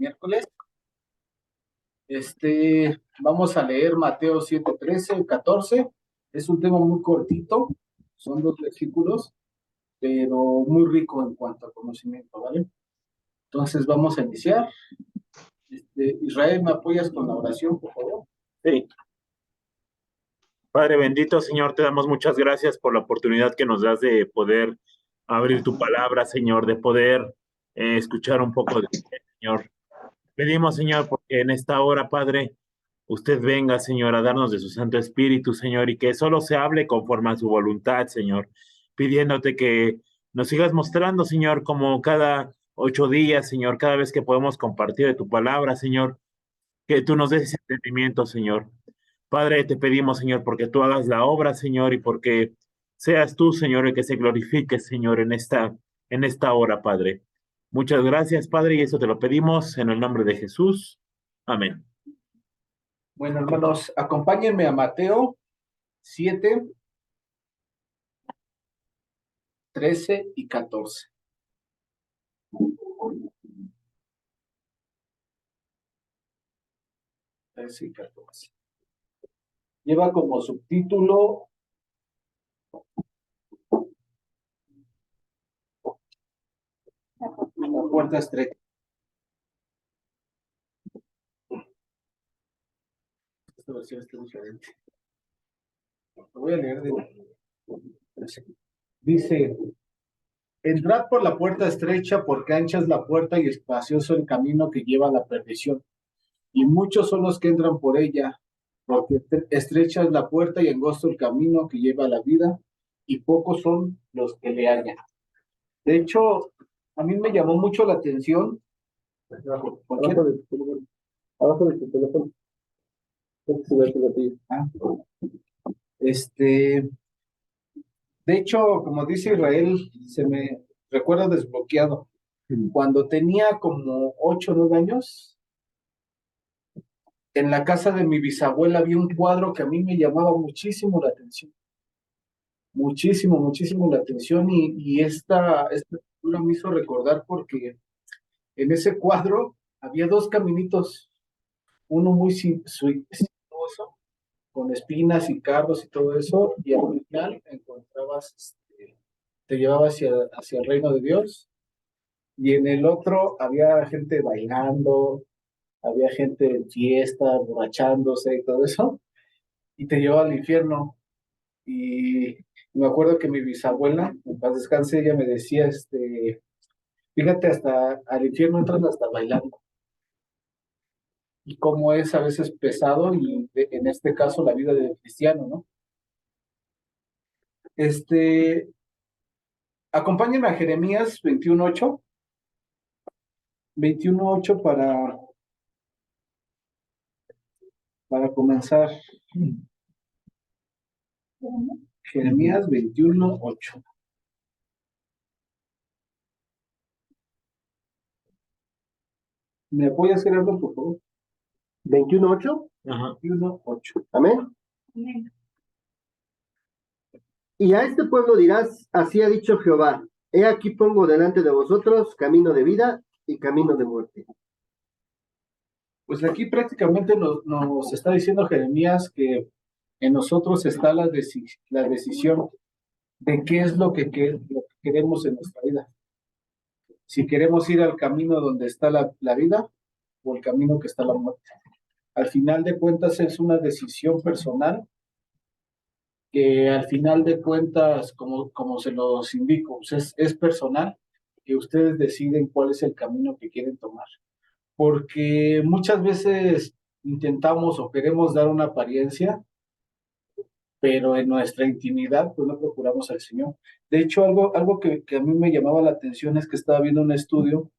miércoles. Vamos a leer Mateo 7, 13, 14. Es un tema muy cortito, son 2 versículos, pero muy rico en cuanto a conocimiento, ¿vale? Entonces vamos a iniciar. Israel, ¿me apoyas con la oración, por favor? Sí. Padre bendito, Señor, te damos muchas gracias por la oportunidad que nos das de poder abrir tu palabra, Señor, de poder escuchar un poco de ti, Señor. Pedimos, Señor, porque en esta hora, Padre, usted venga, Señor, a darnos de su Santo Espíritu, Señor, y que solo se hable conforme a su voluntad, Señor, pidiéndote que nos sigas mostrando, Señor, como cada 8 días, Señor, cada vez que podemos compartir de tu palabra, Señor, que tú nos des ese entendimiento, Señor. Padre, te pedimos, Señor, porque tú hagas la obra, Señor, y porque seas tú, Señor, el que se glorifique, Señor, en esta hora, Padre. Muchas gracias, Padre, y eso te lo pedimos en el nombre de Jesús. Amén. Bueno, hermanos, acompáñenme a Mateo 7, 13 y 14. Lleva como subtítulo La puerta estrecha. Esta versión está diferente. Lo voy a leer Dice: entrad por la puerta estrecha, porque ancha es la puerta y espacioso el camino que lleva a la perdición, y muchos son los que entran por ella, porque estrecha es la puerta y angosto el camino que lleva a la vida, y pocos son los que le hallan. De hecho, a mí me llamó mucho la atención. Abajo de tu teléfono. De hecho, como dice Israel, se me recuerda desbloqueado. Cuando tenía como 8 o 9 años, en la casa de mi bisabuela había un cuadro que a mí me llamaba muchísimo la atención. Muchísimo, muchísimo la atención. Y esta pintura me hizo recordar porque en ese cuadro había 2 caminitos, uno muy sinuoso, con espinas y carros y todo eso, y al final encontrabas, te llevaba hacia el reino de Dios, y en el otro había gente bailando, había gente en fiesta, borrachándose y todo eso, y te llevaba al infierno. Y me acuerdo que mi bisabuela, en paz descanse, ella me decía, fíjate, hasta al infierno entran hasta bailando. Y cómo es a veces pesado, y en este caso la vida del cristiano, ¿no? Acompáñenme a Jeremías 21:8. 21:8 para comenzar. Jeremías 21:8. ¿Me apoyas, Gerardo, por favor? 21:8. Ajá. 21:8. Amén. Y a este pueblo dirás: así ha dicho Jehová, he aquí pongo delante de vosotros camino de vida y camino de muerte. Pues aquí prácticamente nos está diciendo Jeremías que en nosotros está la decisión de qué es lo que queremos en nuestra vida. Si queremos ir al camino donde está la vida, o el camino que está la muerte. Al final de cuentas es una decisión personal, que al final de cuentas, como se los indico, pues es personal, que ustedes deciden cuál es el camino que quieren tomar. Porque muchas veces intentamos o queremos dar una apariencia, pero en nuestra intimidad pues no procuramos al Señor. De hecho, algo que a mí me llamaba la atención es que estaba viendo un estudio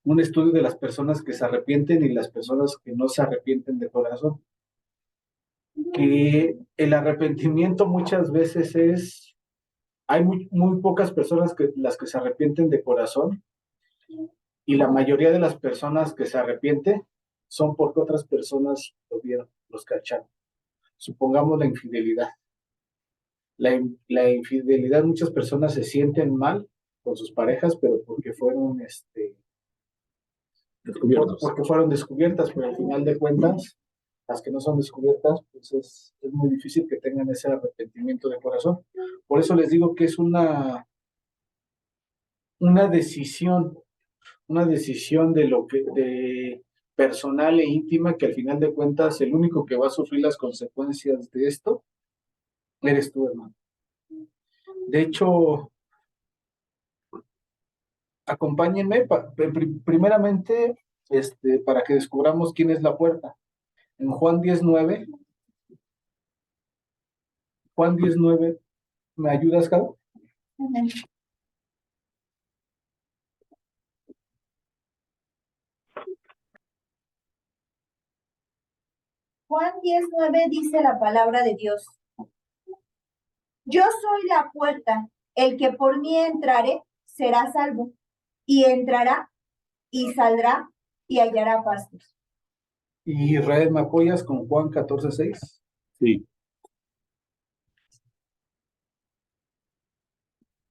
de las personas que se arrepienten y las personas que no se arrepienten de corazón. Que el arrepentimiento muchas veces hay muy pocas personas las que se arrepienten de corazón, y la mayoría de las personas que se arrepienten son porque otras personas lo vieron, los cacharon. Supongamos la infidelidad. La infidelidad, muchas personas se sienten mal con sus parejas, pero porque fueron descubiertos. porque fueron descubiertas, pero al final de cuentas, las que no son descubiertas, pues es muy difícil que tengan ese arrepentimiento de corazón. Por eso les digo que es una decisión, una decisión de personal e íntima, que al final de cuentas el único que va a sufrir las consecuencias de esto eres tú, hermano. De hecho, acompáñenme primeramente para que descubramos quién es la puerta. En Juan 19, ¿me ayudas, Caro? Juan 19 dice la palabra de Dios. Yo soy la puerta, el que por mí entrare será salvo, y entrará y saldrá y hallará pastos. Y Israel, ¿me apoyas con Juan 14:6? Sí.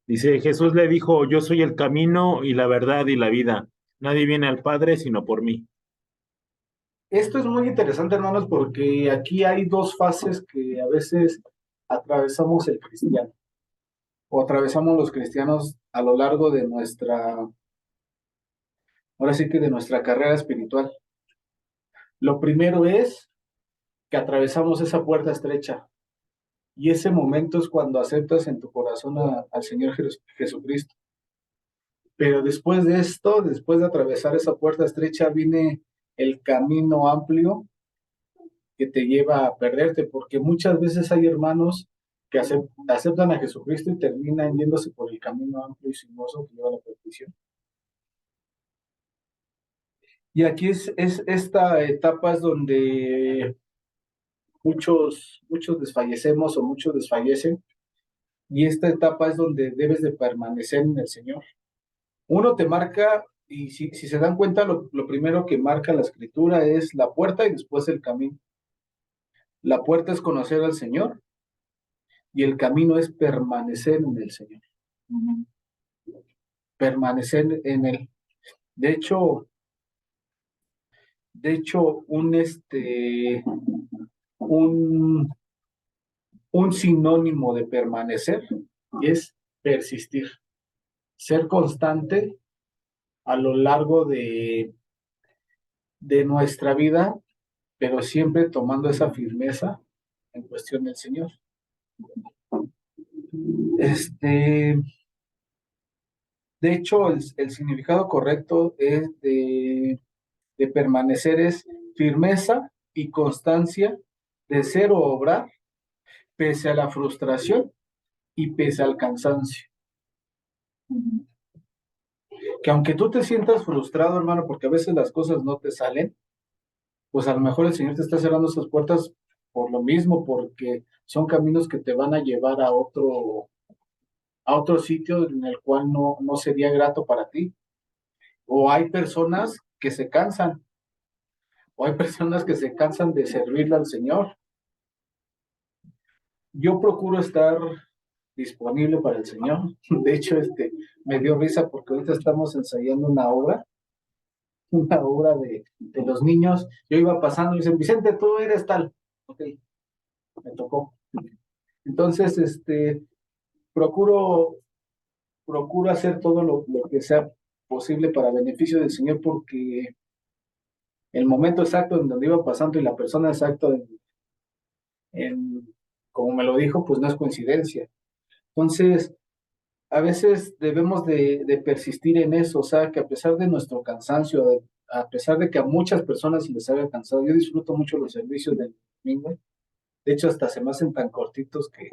Dice, Jesús le dijo, yo soy el camino y la verdad y la vida. Nadie viene al Padre sino por mí. Esto es muy interesante, hermanos, porque aquí hay dos fases que a veces atravesamos el cristiano, o atravesamos los cristianos a lo largo de ahora sí que de nuestra carrera espiritual. Lo primero es que atravesamos esa puerta estrecha, y ese momento es cuando aceptas en tu corazón al Señor Jesucristo. Pero después de esto, después de atravesar esa puerta estrecha, viene el camino amplio que te lleva a perderte, porque muchas veces hay hermanos que aceptan a Jesucristo y terminan yéndose por el camino amplio y sinuoso que lleva a la perdición. Y aquí esta etapa es donde muchos desfallecemos o muchos desfallecen, y esta etapa es donde debes de permanecer en el Señor. Uno te marca, y si se dan cuenta, lo primero que marca la escritura es la puerta y después el camino. La puerta es conocer al Señor y el camino es permanecer en el Señor. Permanecer en Él. De hecho, un sinónimo de permanecer es persistir, ser constante a lo largo de nuestra vida, pero siempre tomando esa firmeza en cuestión del Señor. De hecho, el significado correcto es de permanecer es firmeza y constancia de ser o obrar pese a la frustración y pese al cansancio. Que aunque tú te sientas frustrado, hermano, porque a veces las cosas no te salen, pues a lo mejor el Señor te está cerrando esas puertas por lo mismo, porque son caminos que te van a llevar a otro sitio en el cual no sería grato para ti. O hay personas que se cansan, o hay personas que se cansan de servirle al Señor. Yo procuro estar disponible para el Señor. De hecho, me dio risa porque ahorita estamos ensayando una obra de los niños. Yo iba pasando y dicen, Vicente, tú eres tal. Ok, me tocó. Entonces, procuro hacer todo lo que sea posible para beneficio del Señor, porque el momento exacto en donde iba pasando y la persona exacta como me lo dijo, pues no es coincidencia. Entonces, a veces debemos de persistir en eso, o sea, que a pesar de nuestro cansancio, a pesar de que a muchas personas les haya cansado, yo disfruto mucho los servicios del domingo. De hecho, hasta se me hacen tan cortitos que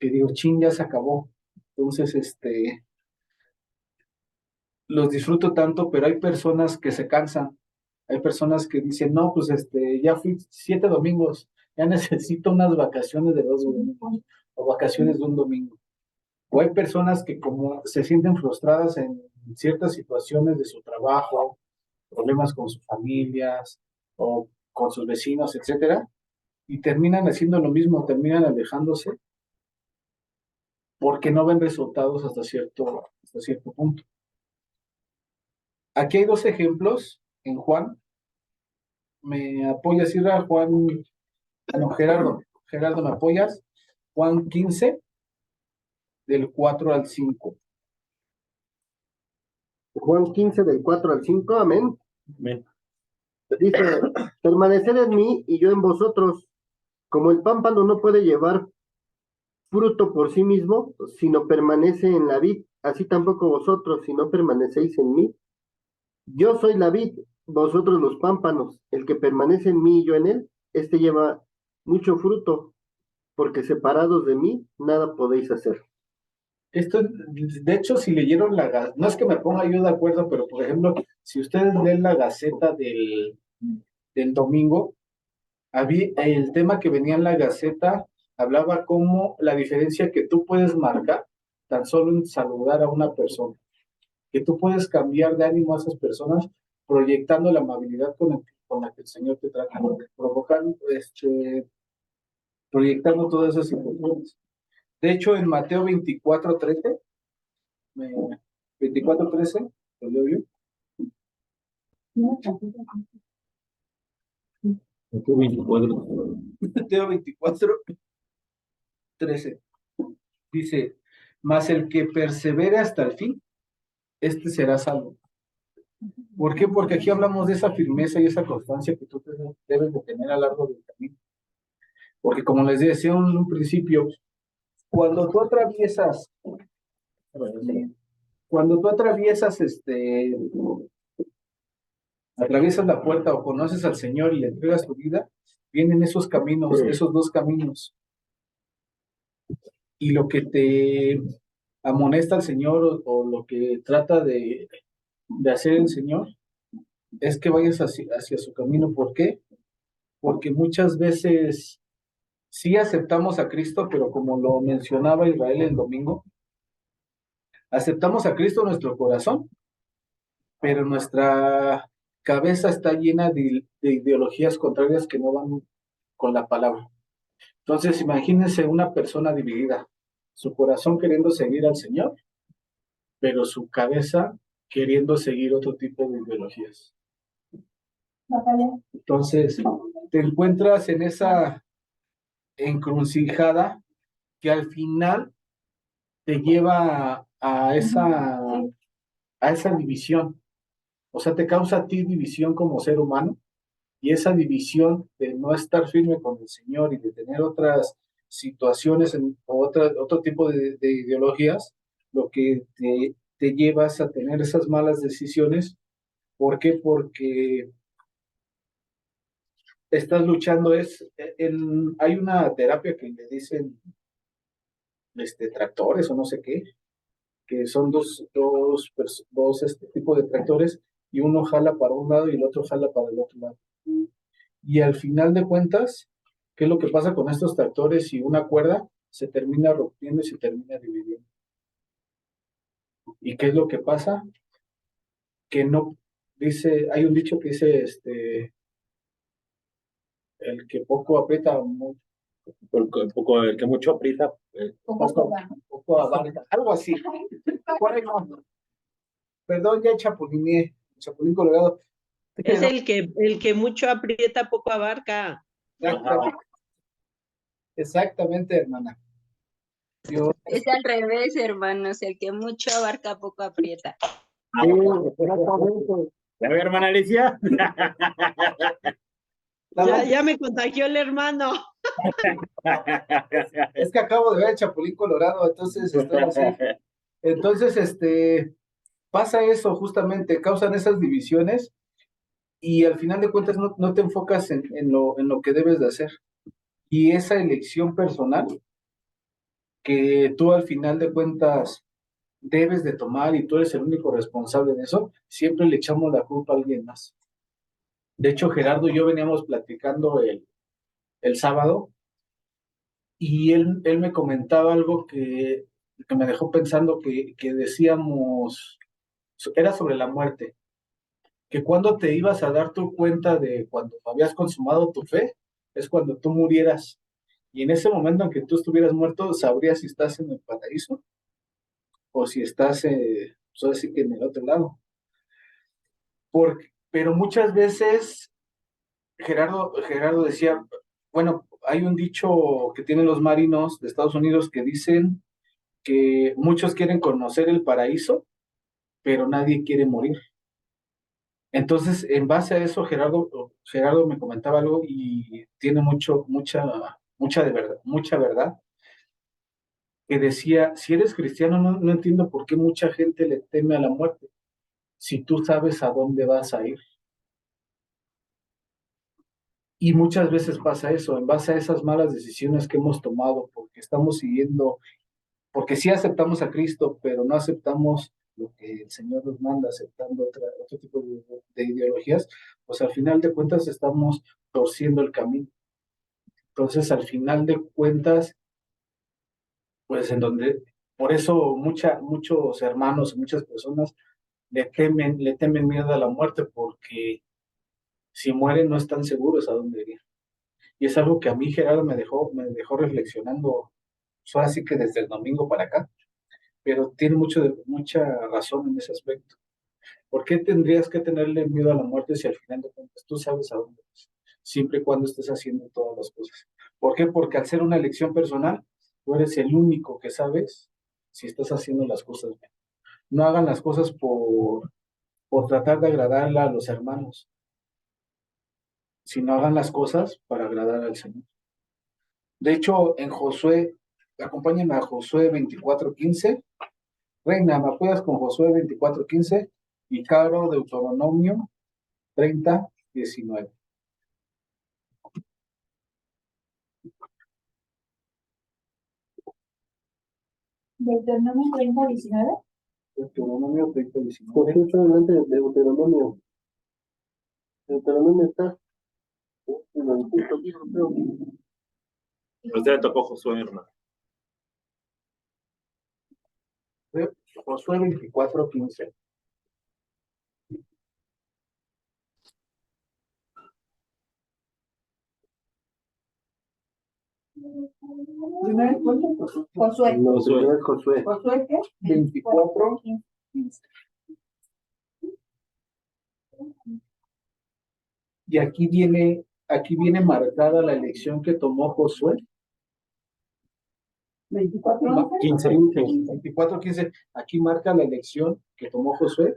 digo, chin, ya se acabó. Entonces, los disfruto tanto, pero hay personas que se cansan. Hay personas que dicen, no, pues ya fui 7 domingos, ya necesito unas vacaciones de 2 domingos o vacaciones de un domingo. O hay personas que como se sienten frustradas en ciertas situaciones de su trabajo, problemas con sus familias o con sus vecinos, etcétera, y terminan haciendo lo mismo, terminan alejándose porque no ven resultados hasta cierto punto. Aquí hay dos ejemplos en Juan. ¿Me apoyas, Irra? Juan, no, Gerardo. Gerardo, ¿me apoyas? Juan 15, del 4 al 5. Juan 15 del 4 al 5, amén. Amén. Dice, permaneced en mí y yo en vosotros, como el pámpano no puede llevar fruto por sí mismo, sino permanece en la vid, así tampoco vosotros, si no permanecéis en mí. Yo soy la vid, vosotros los pámpanos. El que permanece en mí y yo en él, este lleva mucho fruto, porque separados de mí, nada podéis hacer. Esto, de hecho, si leyeron no es que me ponga yo de acuerdo, pero por ejemplo, si ustedes leen la Gaceta del domingo, había el tema que venía en la Gaceta, hablaba como la diferencia que tú puedes marcar tan solo en saludar a una persona, que tú puedes cambiar de ánimo a esas personas proyectando la amabilidad con la que el Señor te trata, provocando, proyectando todas esas situaciones. De hecho, en Mateo 24:13, 24:13, ¿lo leo yo? Mateo 24. Mateo 24:13 dice, mas el que persevere hasta el fin, este será salvo. ¿Por qué? Porque aquí hablamos de esa firmeza y esa constancia que tú debes de tener a lo largo del camino. Porque como les decía en un principio, cuando tú atraviesas, atraviesas la puerta o conoces al Señor y le entregas tu vida, vienen esos caminos, esos dos caminos. Y lo que te amonesta al Señor o lo que trata de hacer el Señor es que vayas hacia su camino. ¿Por qué? Porque muchas veces sí aceptamos a Cristo, pero como lo mencionaba Israel el domingo, aceptamos a Cristo en nuestro corazón, pero nuestra cabeza está llena de ideologías contrarias que no van con la palabra. Entonces, imagínense una persona dividida, su corazón queriendo seguir al Señor, pero su cabeza queriendo seguir otro tipo de ideologías. Entonces, te encuentras en esa encrucijada que al final te lleva a esa división. O sea, te causa a ti división como ser humano y esa división de no estar firme con el Señor y de tener otras situaciones o otro tipo de ideologías, lo que te llevas a tener esas malas decisiones. ¿Por qué? Porque estás luchando, hay una terapia que le dicen tractores o no sé qué, que son dos tipos de tractores y uno jala para un lado y el otro jala para el otro lado. Y al final de cuentas, ¿qué es lo que pasa con estos tractores? Si una cuerda se termina rompiendo y se termina dividiendo. ¿Y qué es lo que pasa? Que no, hay un dicho que dice, el que poco aprieta, El que mucho aprieta. poco abarca, algo así. Por ahí no. Perdón, ya chapulineé, chapulín colorado. Es el que mucho aprieta, poco abarca. Exactamente, hermana. Es al revés, hermanos, el que mucho abarca, poco aprieta. Sí, exactamente. ¿Ya ve, hermana Alicia? Ya me contagió el hermano. Es que acabo de ver el Chapulín Colorado, entonces estoy así. Entonces, pasa eso justamente, causan esas divisiones y al final de cuentas no te enfocas en lo que debes de hacer. Y esa elección personal que tú al final de cuentas debes de tomar y tú eres el único responsable de eso, siempre le echamos la culpa a alguien más. De hecho, Gerardo y yo veníamos platicando el sábado y él me comentaba algo que me dejó pensando que decíamos, era sobre la muerte, que cuando te ibas a dar tu cuenta de cuando habías consumado tu fe, es cuando tú murieras. Y en ese momento en que tú estuvieras muerto, sabrías si estás en el paraíso o si estás, pues así que en el otro lado. Pero muchas veces Gerardo decía, bueno, hay un dicho que tienen los marinos de Estados Unidos que dicen que muchos quieren conocer el paraíso, pero nadie quiere morir. Entonces, en base a eso, Gerardo me comentaba algo y tiene mucha verdad, que decía, si eres cristiano, no entiendo por qué mucha gente le teme a la muerte, si tú sabes a dónde vas a ir. Y muchas veces pasa eso, en base a esas malas decisiones que hemos tomado, porque sí aceptamos a Cristo, pero no aceptamos lo que el Señor nos manda, aceptando otro tipo de ideologías, pues al final de cuentas estamos torciendo el camino. Entonces, al final de cuentas, pues por eso muchos hermanos, muchas personas le temen miedo a la muerte, porque si mueren no están seguros a dónde ir. Y es algo que a mí Gerardo me dejó reflexionando, pues ahora sí que desde el domingo para acá, pero tiene mucha razón en ese aspecto. ¿Por qué tendrías que tenerle miedo a la muerte si al final de cuentas tú sabes a dónde vas? Siempre y cuando estés haciendo todas las cosas. ¿Por qué? Porque al ser una elección personal, tú eres el único que sabes si estás haciendo las cosas bien. No hagan las cosas por tratar de agradarle a los hermanos, sino hagan las cosas para agradar al Señor. De hecho, en Josué, acompáñenme a Josué 24:15. Reina, ¿me apoyas con Josué 24:15? Y Caro, Deuteronomio 30:19. Deuteronomio 30:19. Deuteronomio 30:19. ¿Por qué está delante de Deuteronomio? Deuteronomio está en el quinto libro, creo. A usted le tocó Josué, hermano. Josué 24:15. Primero, Josué. No, Josué. primero es Josué. ¿Josué qué? 24:15. Y aquí viene marcada la elección que tomó Josué. 15. 24:15. Aquí marca la elección que tomó Josué,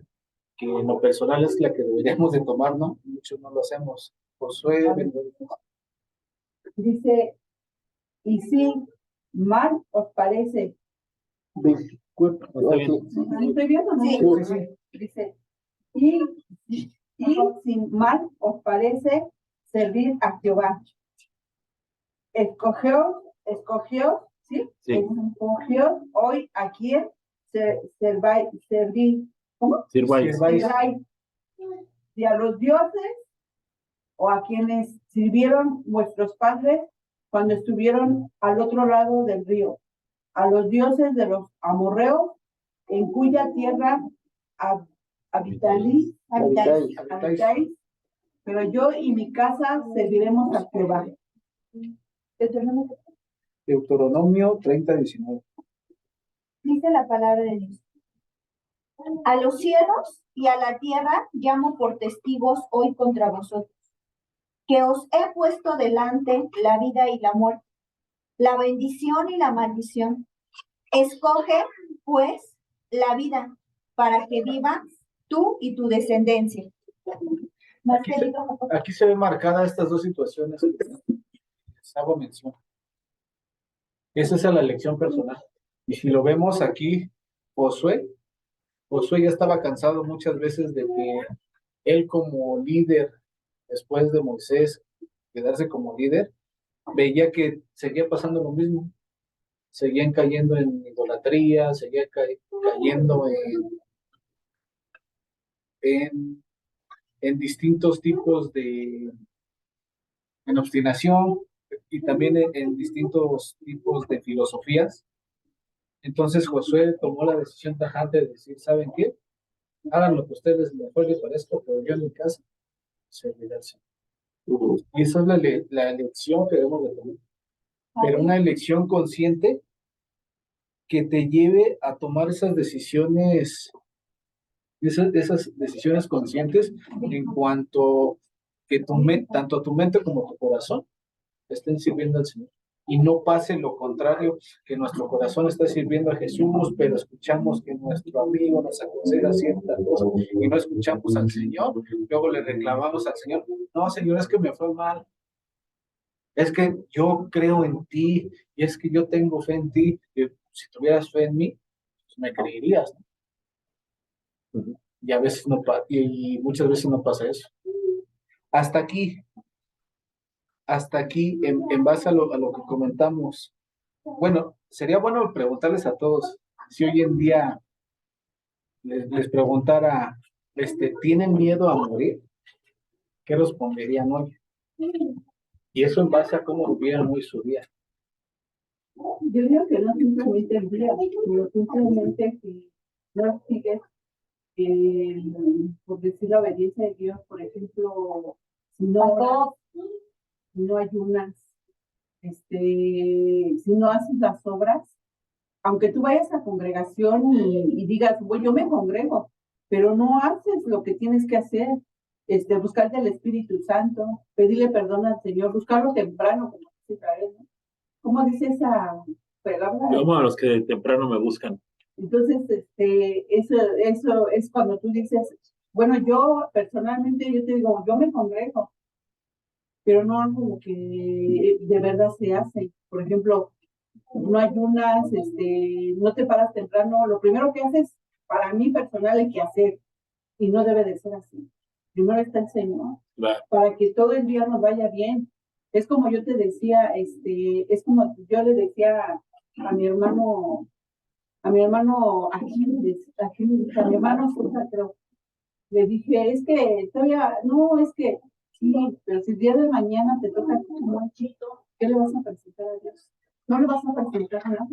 que en lo personal es la que deberíamos de tomar, ¿no? Muchos no lo hacemos. Josué, Dice, y si mal os parece, 24. Está bien. ¿sí estoy bien o no? Sí. sí. Dice, y sin mal os parece servir a Jehová. Escogió, ¿sí? Sí. Escogió hoy a quien servir. ¿Cómo? Sirváis. Sirváis. Y a los dioses o a quienes sirvieron vuestros padres cuando estuvieron al otro lado del río, a los dioses de los amorreos, en cuya tierra habitáis, pero yo y mi casa serviremos a Jehová. Deuteronomio 30:19. Dice la palabra de Dios. A los cielos y a la tierra llamo por testigos hoy contra vosotros, que os he puesto delante la vida y la muerte, la bendición y la maldición. Escoge, pues, la vida, para que vivas tú y tu descendencia. Aquí se ve marcada estas dos situaciones que les hago mención. Esa es la elección personal. Y si lo vemos aquí, Josué ya estaba cansado muchas veces de que él como líder, después de Moisés, quedarse como líder, veía que seguía pasando lo mismo. Seguían cayendo en idolatría, seguían cayendo en distintos tipos en obstinación y también en distintos tipos de filosofías. Entonces Josué tomó la decisión tajante de decir, ¿saben qué? Hagan lo que ustedes mejor les parezca, pero yo en mi casa serviré al Señor. Y esa es la elección que debemos de tomar. Pero una elección consciente que te lleve a tomar esas decisiones esas decisiones conscientes en cuanto que tanto tu mente como tu corazón estén sirviendo al Señor. Y no pase lo contrario, que nuestro corazón está sirviendo a Jesús, pero escuchamos que nuestro amigo nos aconseja cierta cosa y no escuchamos al Señor. Luego le reclamamos al Señor, no, Señor, es que me fue mal. Es que yo creo en ti y es que yo tengo fe en ti. Y si tuvieras fe en mí, pues me creerías, ¿no? Y a veces no y muchas veces no pasa eso. Hasta aquí, en base a lo que comentamos. Bueno, sería bueno preguntarles a todos si hoy en día les preguntara, ¿tienen miedo a morir? ¿Qué responderían hoy? Y eso en base a cómo vivieron hoy su día. Yo digo que no simplemente el día, sino simplemente que no sigues, por decir la obediencia de Dios, por ejemplo, si no oras, si no ayunas, si no haces las obras, aunque tú vayas a congregación y digas, bueno, yo me congrego, pero no haces lo que tienes que hacer, buscar del Espíritu Santo, pedirle perdón al Señor, buscarlo temprano, como dice Israel, ¿no? ¿Cómo dice esa palabra? Yo amo a los que temprano me buscan. Entonces, eso es cuando tú dices, bueno, yo personalmente, yo te digo, yo me congrego, pero no hago lo que de verdad se hace. Por ejemplo, no ayunas, no te paras temprano. Lo primero que haces, para mí personal, es que hacer, y no debe de ser así. Primero está el Señor, para que todo el día nos vaya bien. Es como yo te decía, es como yo le decía a mi hermano, a mi hermano César, creo, le dije, es que todavía, no, es que, sí, pero si el día de mañana te toca como un chico, ¿qué le vas a presentar a Dios? No le vas a presentar nada.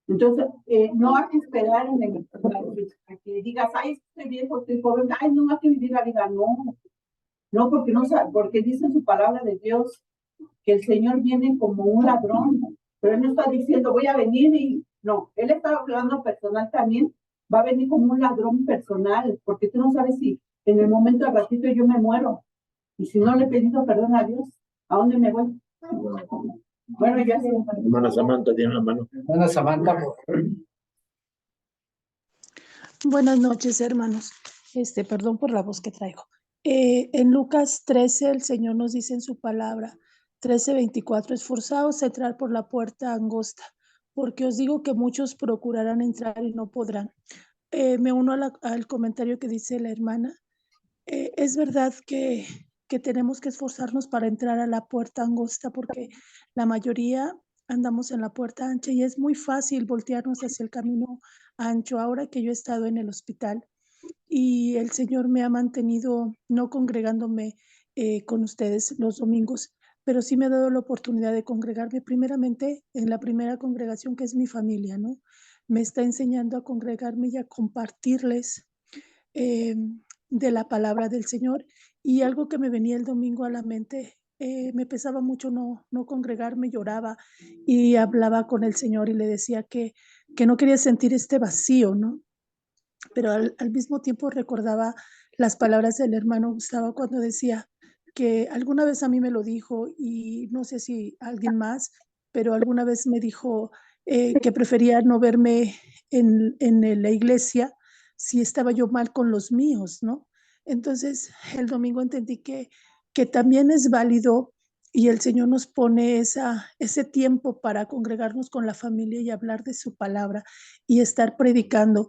Entonces, no hay que esperar a que digas, ay, estoy viejo, estoy joven, ay, no hay que vivir la vida, no, porque no sabe, porque dice su palabra de Dios que el Señor viene como un ladrón, pero Él no está diciendo, voy a venir y no, Él está hablando personal también, va a venir como un ladrón personal, porque tú no sabes si en el momento al ratito yo me muero, y si no le he pedido perdón a Dios, ¿a dónde me voy? Bueno, ya sé. Hermana Samantha tiene la mano. Hermana Samantha, Buenas noches, hermanos. Perdón por la voz que traigo. En Lucas 13, el Señor nos dice en su palabra, 13:24, esforzaos a entrar por la puerta angosta, porque os digo que muchos procurarán entrar y no podrán. Me uno al comentario que dice la hermana. Es verdad que tenemos que esforzarnos para entrar a la puerta angosta, porque la mayoría andamos en la puerta ancha y es muy fácil voltearnos hacia el camino ancho. Ahora que yo he estado en el hospital y el Señor me ha mantenido no congregándome con ustedes los domingos, pero sí me ha dado la oportunidad de congregarme primeramente en la primera congregación, que es mi familia, ¿no? Me está enseñando a congregarme y a compartirles de la palabra del Señor. Y algo que me venía el domingo a la mente, me pesaba mucho no congregarme, lloraba y hablaba con el Señor y le decía que no quería sentir este vacío, ¿no? Pero al mismo tiempo recordaba las palabras del hermano Gustavo cuando decía que alguna vez a mí me lo dijo, y no sé si alguien más, pero alguna vez me dijo que prefería no verme en la iglesia si estaba yo mal con los míos, ¿no? Entonces el domingo entendí que también es válido, y el Señor nos pone ese tiempo para congregarnos con la familia y hablar de su palabra y estar predicando.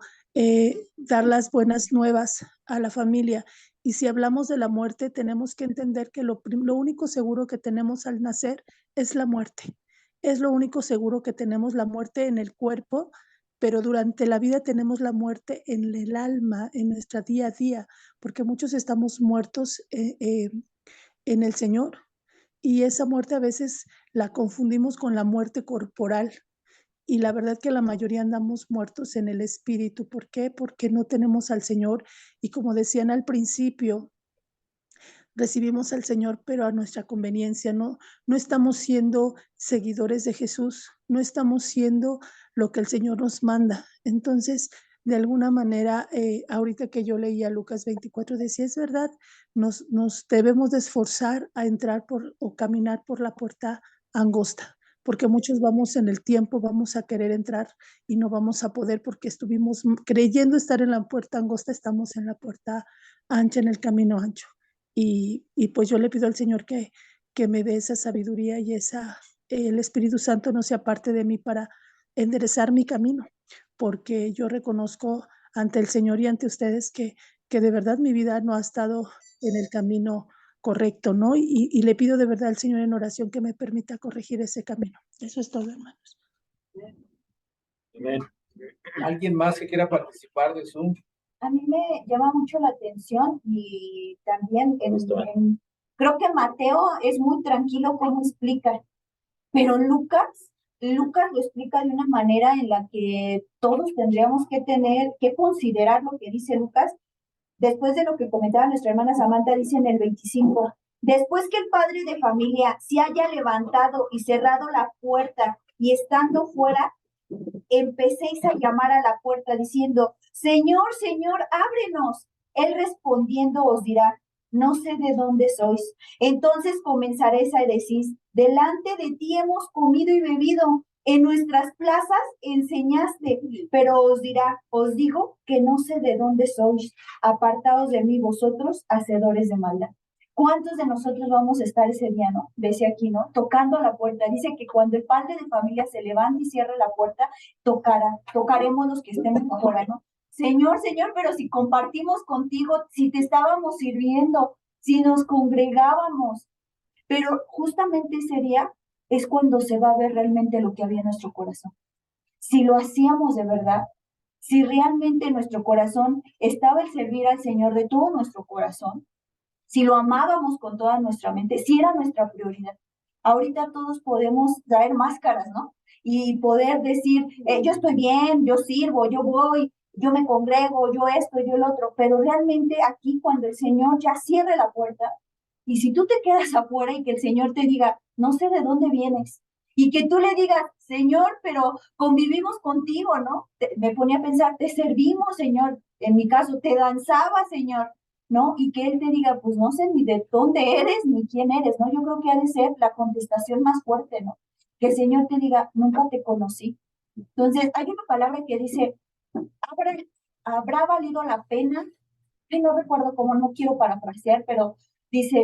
Dar las buenas nuevas a la familia. Y si hablamos de la muerte, tenemos que entender que lo único seguro que tenemos al nacer es la muerte. Es lo único seguro que tenemos, la muerte en el cuerpo, pero durante la vida tenemos la muerte en el alma, en nuestra día a día, porque muchos estamos muertos en el Señor, y esa muerte a veces la confundimos con la muerte corporal. Y la verdad que la mayoría andamos muertos en el espíritu. ¿Por qué? Porque no tenemos al Señor. Y como decían al principio, recibimos al Señor, pero a nuestra conveniencia. No estamos siendo seguidores de Jesús. No estamos siendo lo que el Señor nos manda. Entonces, de alguna manera, ahorita que yo leía Lucas 24, decía, es verdad, nos debemos de esforzar a entrar o caminar por la puerta angosta, porque muchos vamos en el tiempo, vamos a querer entrar y no vamos a poder porque estuvimos creyendo estar en la puerta angosta, estamos en la puerta ancha, en el camino ancho. Y pues yo le pido al Señor que me dé esa sabiduría y el Espíritu Santo no sea parte de mí para enderezar mi camino, porque yo reconozco ante el Señor y ante ustedes que de verdad mi vida no ha estado en el camino correcto, ¿no? Y le pido de verdad al Señor en oración que me permita corregir ese camino. Eso es todo, hermanos. Amén. ¿Alguien más que quiera participar de Zoom? A mí me llama mucho la atención y también creo que Mateo es muy tranquilo como explica, pero Lucas lo explica de una manera en la que todos tendríamos que considerar lo que dice Lucas. Después de lo que comentaba nuestra hermana Samantha, dice en el 25, después que el padre de familia se haya levantado y cerrado la puerta y estando fuera, empecéis a llamar a la puerta diciendo, Señor, Señor, ábrenos. Él respondiendo os dirá, no sé de dónde sois. Entonces comenzaréis a decir, delante de ti hemos comido y bebido, en nuestras plazas enseñaste, pero os dirá, os digo que no sé de dónde sois, apartaos de mí vosotros, hacedores de maldad. ¿Cuántos de nosotros vamos a estar ese día, no? Dice aquí, ¿no? Tocando la puerta. Dice que cuando el padre de familia se levante y cierre la puerta, tocaremos los que estemos afuera, ¿no? Señor, Señor, pero si compartimos contigo, si te estábamos sirviendo, si nos congregábamos, pero justamente ese día es cuando se va a ver realmente lo que había en nuestro corazón. Si lo hacíamos de verdad, si realmente en nuestro corazón estaba el servir al Señor de todo nuestro corazón, si lo amábamos con toda nuestra mente, si era nuestra prioridad. Ahorita todos podemos traer máscaras, ¿no? Y poder decir, yo estoy bien, yo sirvo, yo voy, yo me congrego, yo esto, yo el otro, pero realmente aquí cuando el Señor ya cierre la puerta, y si tú te quedas afuera y que el Señor te diga, no sé de dónde vienes, y que tú le digas, Señor, pero convivimos contigo, ¿no? Me ponía a pensar, te servimos, Señor, en mi caso, te danzaba, Señor, ¿no? Y que Él te diga, pues no sé ni de dónde eres, ni quién eres, ¿no? Yo creo que ha de ser la contestación más fuerte, ¿no? Que el Señor te diga, nunca te conocí. Entonces, hay una palabra que dice, ¿habrá valido la pena? No recuerdo cómo, no quiero parafrasear, pero dice,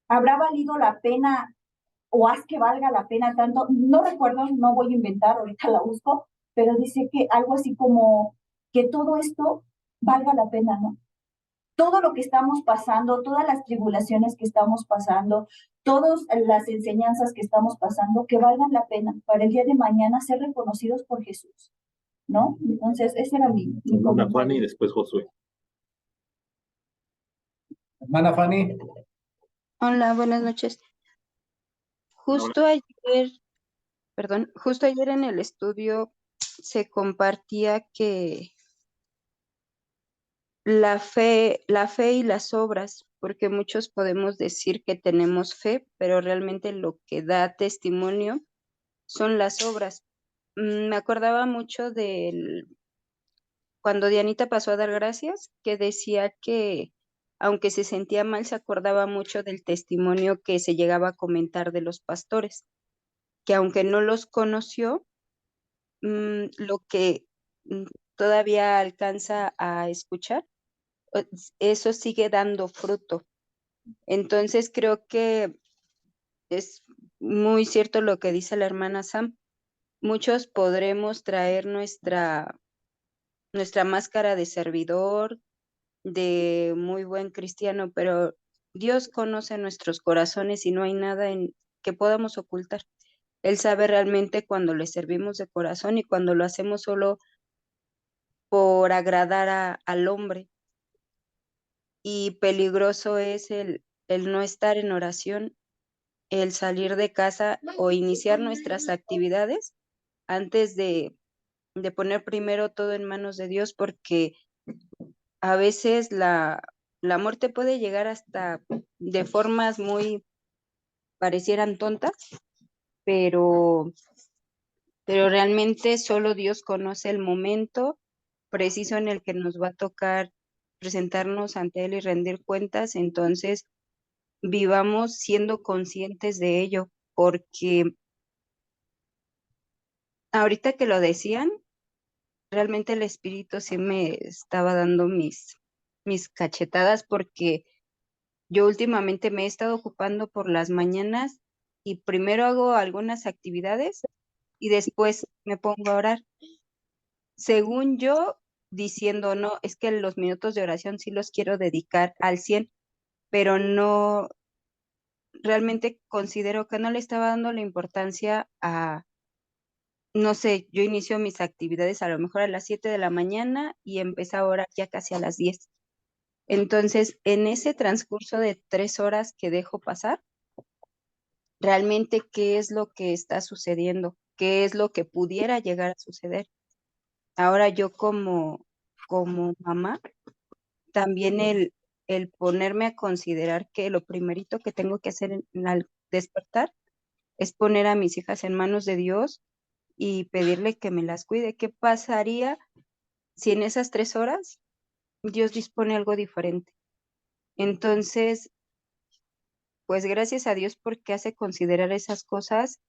¿habrá valido la pena o haz que valga la pena tanto? No recuerdo, no voy a inventar, ahorita la busco, pero dice que algo así como que todo esto valga la pena, ¿no? Todo lo que estamos pasando, todas las tribulaciones que estamos pasando, todas las enseñanzas que estamos pasando, que valgan la pena para el día de mañana ser reconocidos por Jesús, ¿no? Entonces, ese era mi Hermana Fanny y después Josué. Hermana Fanny. Hola, buenas noches. Justo ayer en el estudio se compartía que la fe y las obras, porque muchos podemos decir que tenemos fe, pero realmente lo que da testimonio son las obras. Me acordaba mucho cuando Dianita pasó a dar gracias, que decía que aunque se sentía mal, se acordaba mucho del testimonio que se llegaba a comentar de los pastores, que aunque no los conoció, lo que todavía alcanza a escuchar, eso sigue dando fruto. Entonces creo que es muy cierto lo que dice la hermana Sam. Muchos podremos traer nuestra máscara de servidor, de muy buen cristiano, pero Dios conoce nuestros corazones y no hay nada que podamos ocultar. Él sabe realmente cuando le servimos de corazón y cuando lo hacemos solo por agradar al hombre. Y peligroso es el no estar en oración, el salir de casa o iniciar nuestras actividades antes de poner primero todo en manos de Dios, porque a veces la muerte puede llegar hasta de formas muy parecieran tontas, pero realmente solo Dios conoce el momento preciso en el que nos va a tocar presentarnos ante Él y rendir cuentas, entonces vivamos siendo conscientes de ello, porque ahorita que lo decían, realmente el Espíritu sí me estaba dando mis cachetadas, porque yo últimamente me he estado ocupando por las mañanas y primero hago algunas actividades y después me pongo a orar. Según yo, diciendo, no, es que los minutos de oración sí los quiero dedicar al 100, pero no, realmente considero que no le estaba dando la importancia a, no sé, yo inicio mis actividades a lo mejor a las 7 de la mañana y empecé a orar ya casi a las 10. Entonces, en ese transcurso de 3 horas que dejo pasar, realmente qué es lo que está sucediendo, qué es lo que pudiera llegar a suceder. Ahora yo como mamá, también el ponerme a considerar que lo primerito que tengo que hacer al despertar es poner a mis hijas en manos de Dios y pedirle que me las cuide. ¿Qué pasaría si en esas 3 horas Dios dispone algo diferente? Entonces, pues gracias a Dios porque hace considerar esas cosas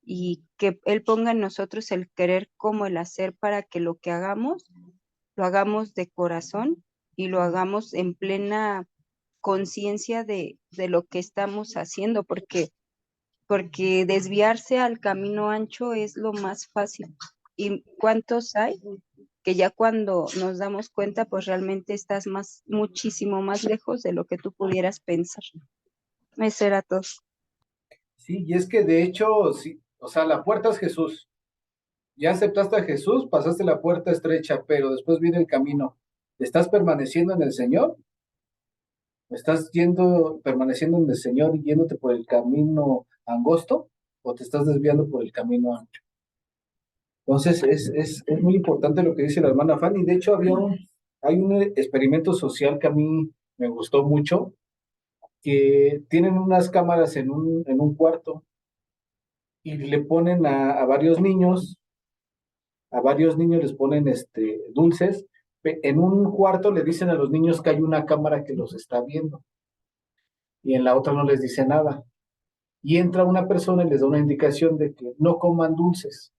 y que Él ponga en nosotros el querer como el hacer para que lo que hagamos, lo hagamos de corazón y lo hagamos en plena conciencia de lo que estamos haciendo, porque desviarse al camino ancho es lo más fácil. ¿Y cuántos hay que ya cuando nos damos cuenta, pues realmente estás muchísimo más lejos de lo que tú pudieras pensar? Eso era todo. Sí, y es que de hecho, sí, o sea, la puerta es Jesús. Ya aceptaste a Jesús, pasaste la puerta estrecha, pero después viene el camino. ¿Estás permaneciendo en el Señor? ¿Estás permaneciendo en el Señor y yéndote por el camino angosto? ¿O te estás desviando por el camino ancho? Entonces, es muy importante lo que dice la hermana Fanny. De hecho, hay un experimento social que a mí me gustó mucho, que tienen unas cámaras en un cuarto y le ponen a varios niños les ponen dulces. En un cuarto le dicen a los niños que hay una cámara que los está viendo y en la otra no les dice nada. Y entra una persona y les da una indicación de que no coman dulces.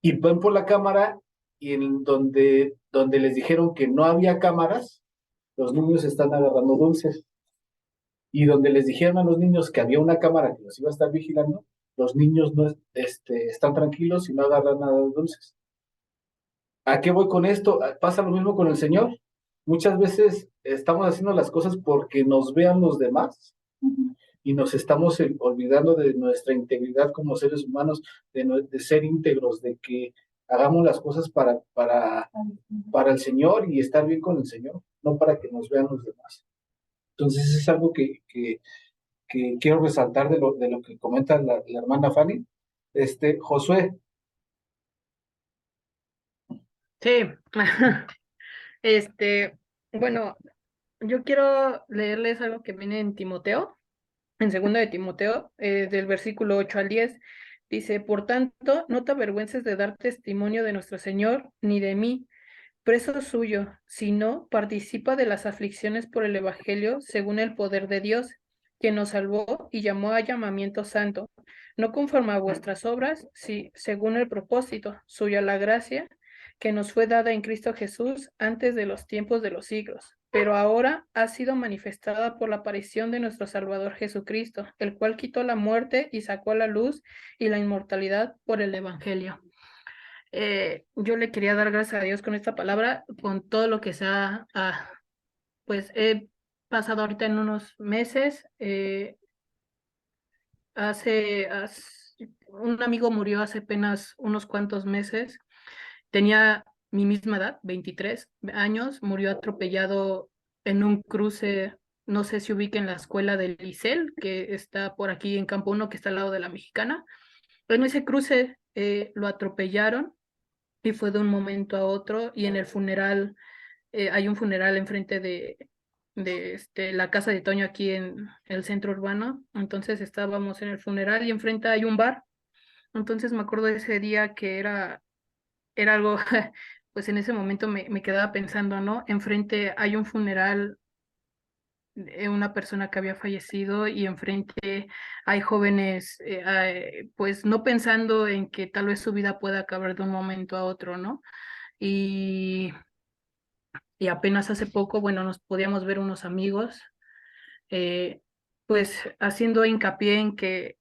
Y van por la cámara y donde les dijeron que no había cámaras, los niños están agarrando dulces. Y donde les dijeron a los niños que había una cámara que los iba a estar vigilando, los niños no están tranquilos y no agarran nada de dulces. ¿A qué voy con esto? Pasa lo mismo con el Señor. Muchas veces estamos haciendo las cosas porque nos vean los demás y nos estamos olvidando de nuestra integridad como seres humanos, de ser íntegros, de que hagamos las cosas para el Señor y estar bien con el Señor, no para que nos vean los demás. Entonces es algo que quiero resaltar de lo que comenta la hermana Fanny. Josué. Sí, bueno, yo quiero leerles algo que viene en Timoteo, en 2 de Timoteo, del versículo 8 al 10. Dice, por tanto, no te avergüences de dar testimonio de nuestro Señor, ni de mí, preso suyo, sino participa de las aflicciones por el Evangelio según el poder de Dios, quien nos salvó y llamó a llamamiento santo, no conforme a vuestras obras, si, según el propósito suya la gracia, que nos fue dada en Cristo Jesús antes de los tiempos de los siglos, pero ahora ha sido manifestada por la aparición de nuestro Salvador Jesucristo, el cual quitó la muerte y sacó a la luz y la inmortalidad por el Evangelio. Yo le quería dar gracias a Dios con esta palabra, con todo lo que pues he pasado ahorita en unos meses. Un amigo murió hace apenas unos cuantos meses. Tenía mi misma edad, 23 años, murió atropellado en un cruce, no sé si ubiquen la escuela del Licel, que está por aquí en Campo 1, que está al lado de la Mexicana. En ese cruce lo atropellaron y fue de un momento a otro, y en el funeral, hay un funeral enfrente de la casa de Toño aquí en el centro urbano. Entonces estábamos en el funeral y enfrente hay un bar. Entonces me acuerdo de ese día que era algo pues en ese momento me quedaba pensando, ¿no? Enfrente hay un funeral de una persona que había fallecido y enfrente hay jóvenes, pues no pensando en que tal vez su vida pueda acabar de un momento a otro, ¿no? Y, y apenas hace poco, bueno, nos podíamos ver unos amigos, eh, pues haciendo hincapié en que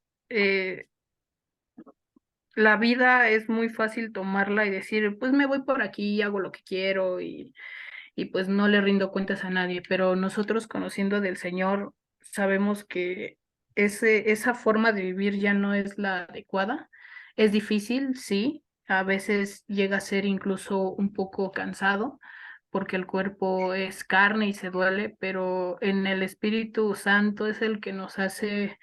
la vida es muy fácil tomarla y decir, pues me voy por aquí, hago lo que quiero y pues no le rindo cuentas a nadie, pero nosotros conociendo del Señor sabemos que esa forma de vivir ya no es la adecuada. Es difícil, sí, a veces llega a ser incluso un poco cansado porque el cuerpo es carne y se duele, pero en el Espíritu Santo es el que nos hace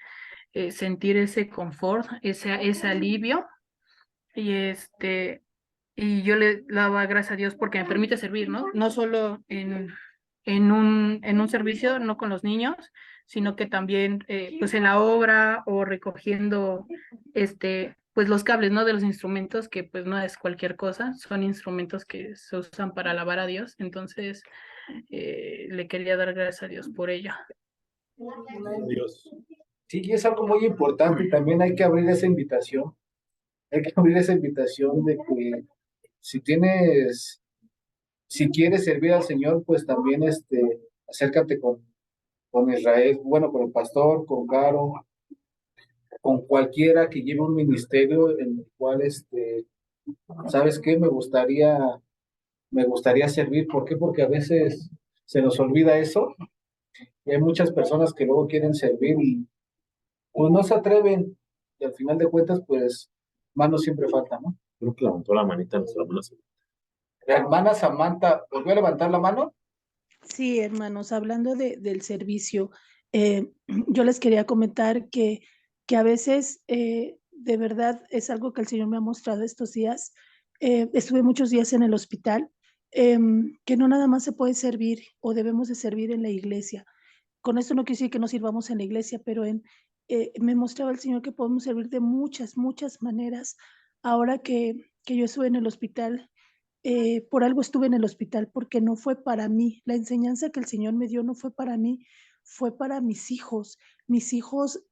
sentir ese confort, ese alivio y y yo le daba gracias a Dios porque me permite servir, ¿no? No solo en un servicio, no con los niños, sino que también pues en la obra o recogiendo pues los cables, ¿no? De los instrumentos, que pues no es cualquier cosa, son instrumentos que se usan para alabar a Dios. Entonces, le quería dar gracias a Dios por ello. Dios. Sí, y es algo muy importante y también hay que abrir esa invitación. Hay que abrir esa invitación de que si tienes, si quieres servir al Señor, pues también acércate con Israel, bueno, con el pastor, con Caro, con cualquiera que lleve un ministerio en el cual, ¿sabes qué? Me gustaría servir. ¿Por qué? Porque a veces se nos olvida eso y hay muchas personas que luego quieren servir y pues no se atreven y al final de cuentas, pues manos siempre faltan, ¿no? Creo que levantó la manita nuestra hermana. La hermana Samantha, ¿volvió a levantar la mano? Sí, hermanos, hablando del servicio, yo les quería comentar que a veces de verdad es algo que el Señor me ha mostrado estos días. Estuve muchos días en el hospital, que no nada más se puede servir o debemos de servir en la iglesia. Con esto no quiero decir que no sirvamos en la iglesia, pero me mostraba el Señor que podemos servir de muchas, muchas maneras. Ahora que yo estuve en el hospital, por algo estuve en el hospital, porque no fue para mí. La enseñanza que el Señor me dio no fue para mí, fue para mis hijos. Mis hijos,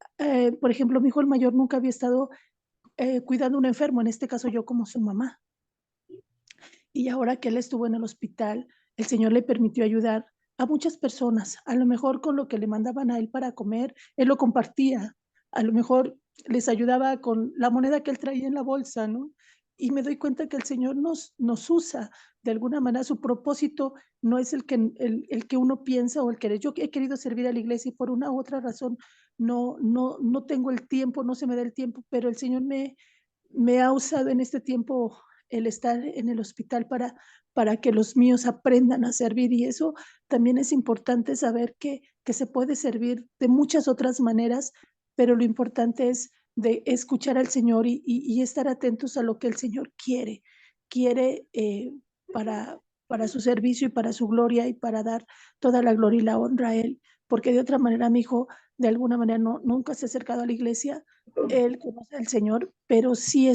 por ejemplo, mi hijo el mayor nunca había estado cuidando a un enfermo, en este caso yo como su mamá. Y ahora que él estuvo en el hospital, el Señor le permitió ayudar a muchas personas. A lo mejor con lo que le mandaban a él para comer, él lo compartía. A lo mejor les ayudaba con la moneda que él traía en la bolsa, ¿no? Y me doy cuenta que el Señor nos usa de alguna manera. Su propósito no es el que uno piensa o el que yo he querido servir a la iglesia y por una u otra razón no tengo el tiempo, no se me da el tiempo, pero el Señor me ha usado en este tiempo el estar en el hospital para que los míos aprendan a servir. Y eso también es importante saber que se puede servir de muchas otras maneras, pero lo importante es de escuchar al Señor y estar atentos a lo que el Señor quiere para su servicio y para su gloria y para dar toda la gloria y la honra a Él. Porque de otra manera, mi hijo, de alguna manera nunca se ha acercado a la iglesia. Él conoce al Señor, pero sí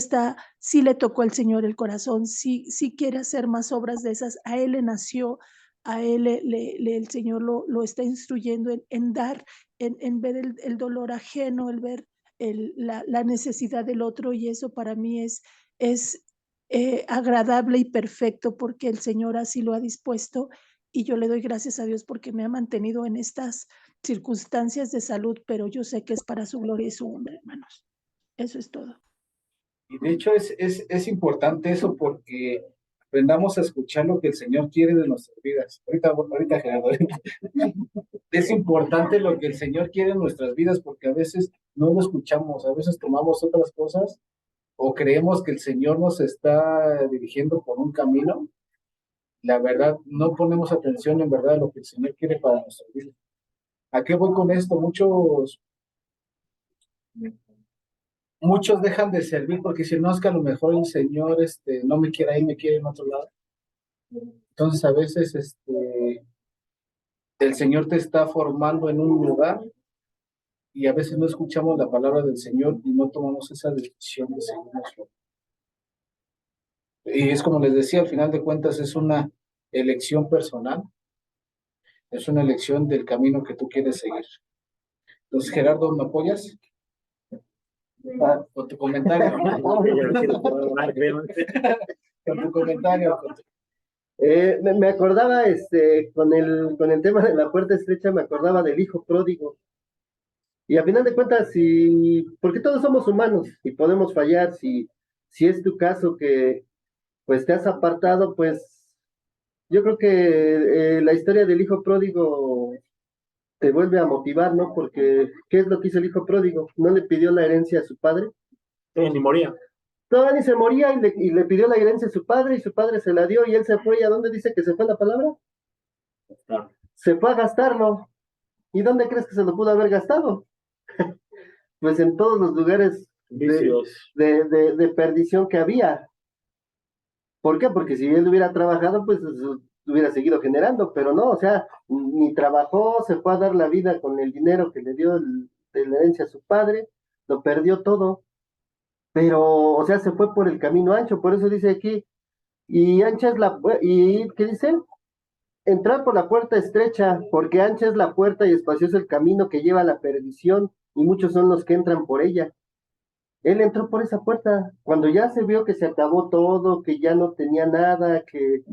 le tocó al Señor el corazón, sí quiere hacer más obras de esas. A él le nació, a él el Señor lo está instruyendo en dar, en ver el dolor ajeno, el ver la necesidad del otro, y eso para mí es agradable y perfecto porque el Señor así lo ha dispuesto, y yo le doy gracias a Dios porque me ha mantenido en estas circunstancias de salud, pero yo sé que es para su gloria y su honra, hermanos. Eso es todo. Y de hecho es importante eso porque aprendamos a escuchar lo que el Señor quiere de nuestras vidas. Ahorita Gerardo, es importante lo que el Señor quiere en nuestras vidas porque a veces no lo escuchamos, a veces tomamos otras cosas o creemos que el Señor nos está dirigiendo por un camino. La verdad, no ponemos atención en verdad a lo que el Señor quiere para nuestra vida. ¿A qué voy con esto? Muchos dejan de servir porque si no es que a lo mejor el Señor no me quiere ahí, me quiere en otro lado. Entonces a veces el Señor te está formando en un lugar y a veces no escuchamos la palabra del Señor y no tomamos esa decisión de seguirnos. Y es como les decía, al final de cuentas es una elección personal, es una elección del camino que tú quieres seguir. Entonces, Gerardo, ¿me apoyas? Con tu comentario. Con tu comentario. Me acordaba, con el tema de la puerta estrecha, me acordaba del hijo pródigo. Y a final de cuentas, porque todos somos humanos y podemos fallar, si es tu caso que pues te has apartado, pues yo creo que la historia del hijo pródigo te vuelve a motivar, ¿no? Porque, ¿qué es lo que hizo el hijo pródigo? No le pidió la herencia a su padre. Ni moría. Todavía ni se moría y le pidió la herencia a su padre y su padre se la dio y él se fue. ¿Y a dónde dice que se fue la palabra? Se fue a gastarlo. ¿Y dónde crees que se lo pudo haber gastado? Pues en todos los lugares de perdición que había. ¿Por qué? Porque si él hubiera trabajado, pues hubiera seguido generando, pero no, o sea, ni trabajó, se fue a dar la vida con el dinero que le dio de la herencia a su padre, lo perdió todo, pero, o sea, se fue por el camino ancho, por eso dice aquí, y ancha es ¿y qué dice? Entrar por la puerta estrecha, porque ancha es la puerta y espacioso el camino que lleva a la perdición, y muchos son los que entran por ella. Él entró por esa puerta, cuando ya se vio que se acabó todo, que ya no tenía nada, que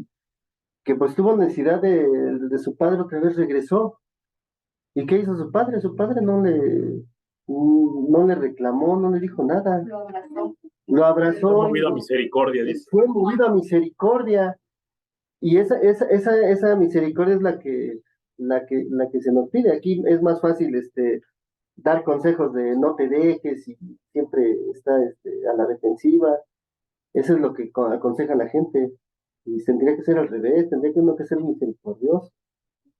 pues tuvo necesidad de su padre, otra vez regresó. ¿Y qué hizo su padre? Su padre no le reclamó, no le dijo nada. Lo abrazó. Fue movido a misericordia, dice. Fue movido a misericordia. Y esa misericordia es la que se nos pide. Aquí es más fácil dar consejos de no te dejes y siempre está a la defensiva. Eso es lo que aconseja la gente. Y tendría que ser al revés, tendría que uno que ser misericordioso.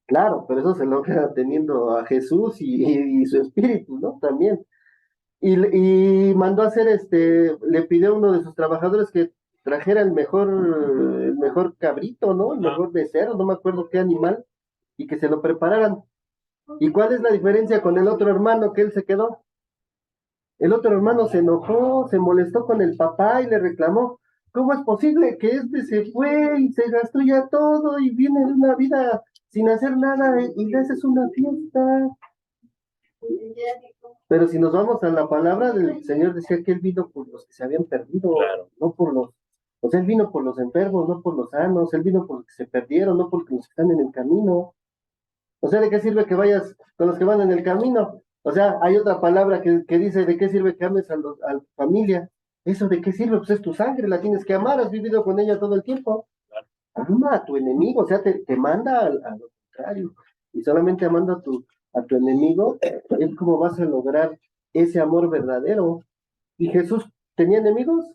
Claro, pero eso se logra teniendo a Jesús y su espíritu, ¿no? También. Y mandó a hacer, le pidió a uno de sus trabajadores que trajera el mejor cabrito, ¿no? El mejor becerro, no me acuerdo qué animal, y que se lo prepararan. ¿Y cuál es la diferencia con el otro hermano que él se quedó? El otro hermano se enojó, se molestó con el papá y le reclamó. ¿Cómo es posible que se fue y se gastó ya todo y viene de una vida sin hacer nada y le haces una fiesta? Pero si nos vamos a la palabra del Señor, decía que Él vino por los que se habían perdido, claro. no por los... O sea, Él vino por los enfermos, no por los sanos, Él vino por los que se perdieron, no por los que están en el camino. O sea, ¿de qué sirve que vayas con los que van en el camino? O sea, hay otra palabra que dice, ¿de qué sirve que ames a tu familia? ¿Eso de qué sirve? Pues es tu sangre, la tienes que amar, has vivido con ella todo el tiempo. Ama a tu enemigo, o sea, te manda a lo contrario. Y solamente amando a tu enemigo es como vas a lograr ese amor verdadero. ¿Y Jesús tenía enemigos?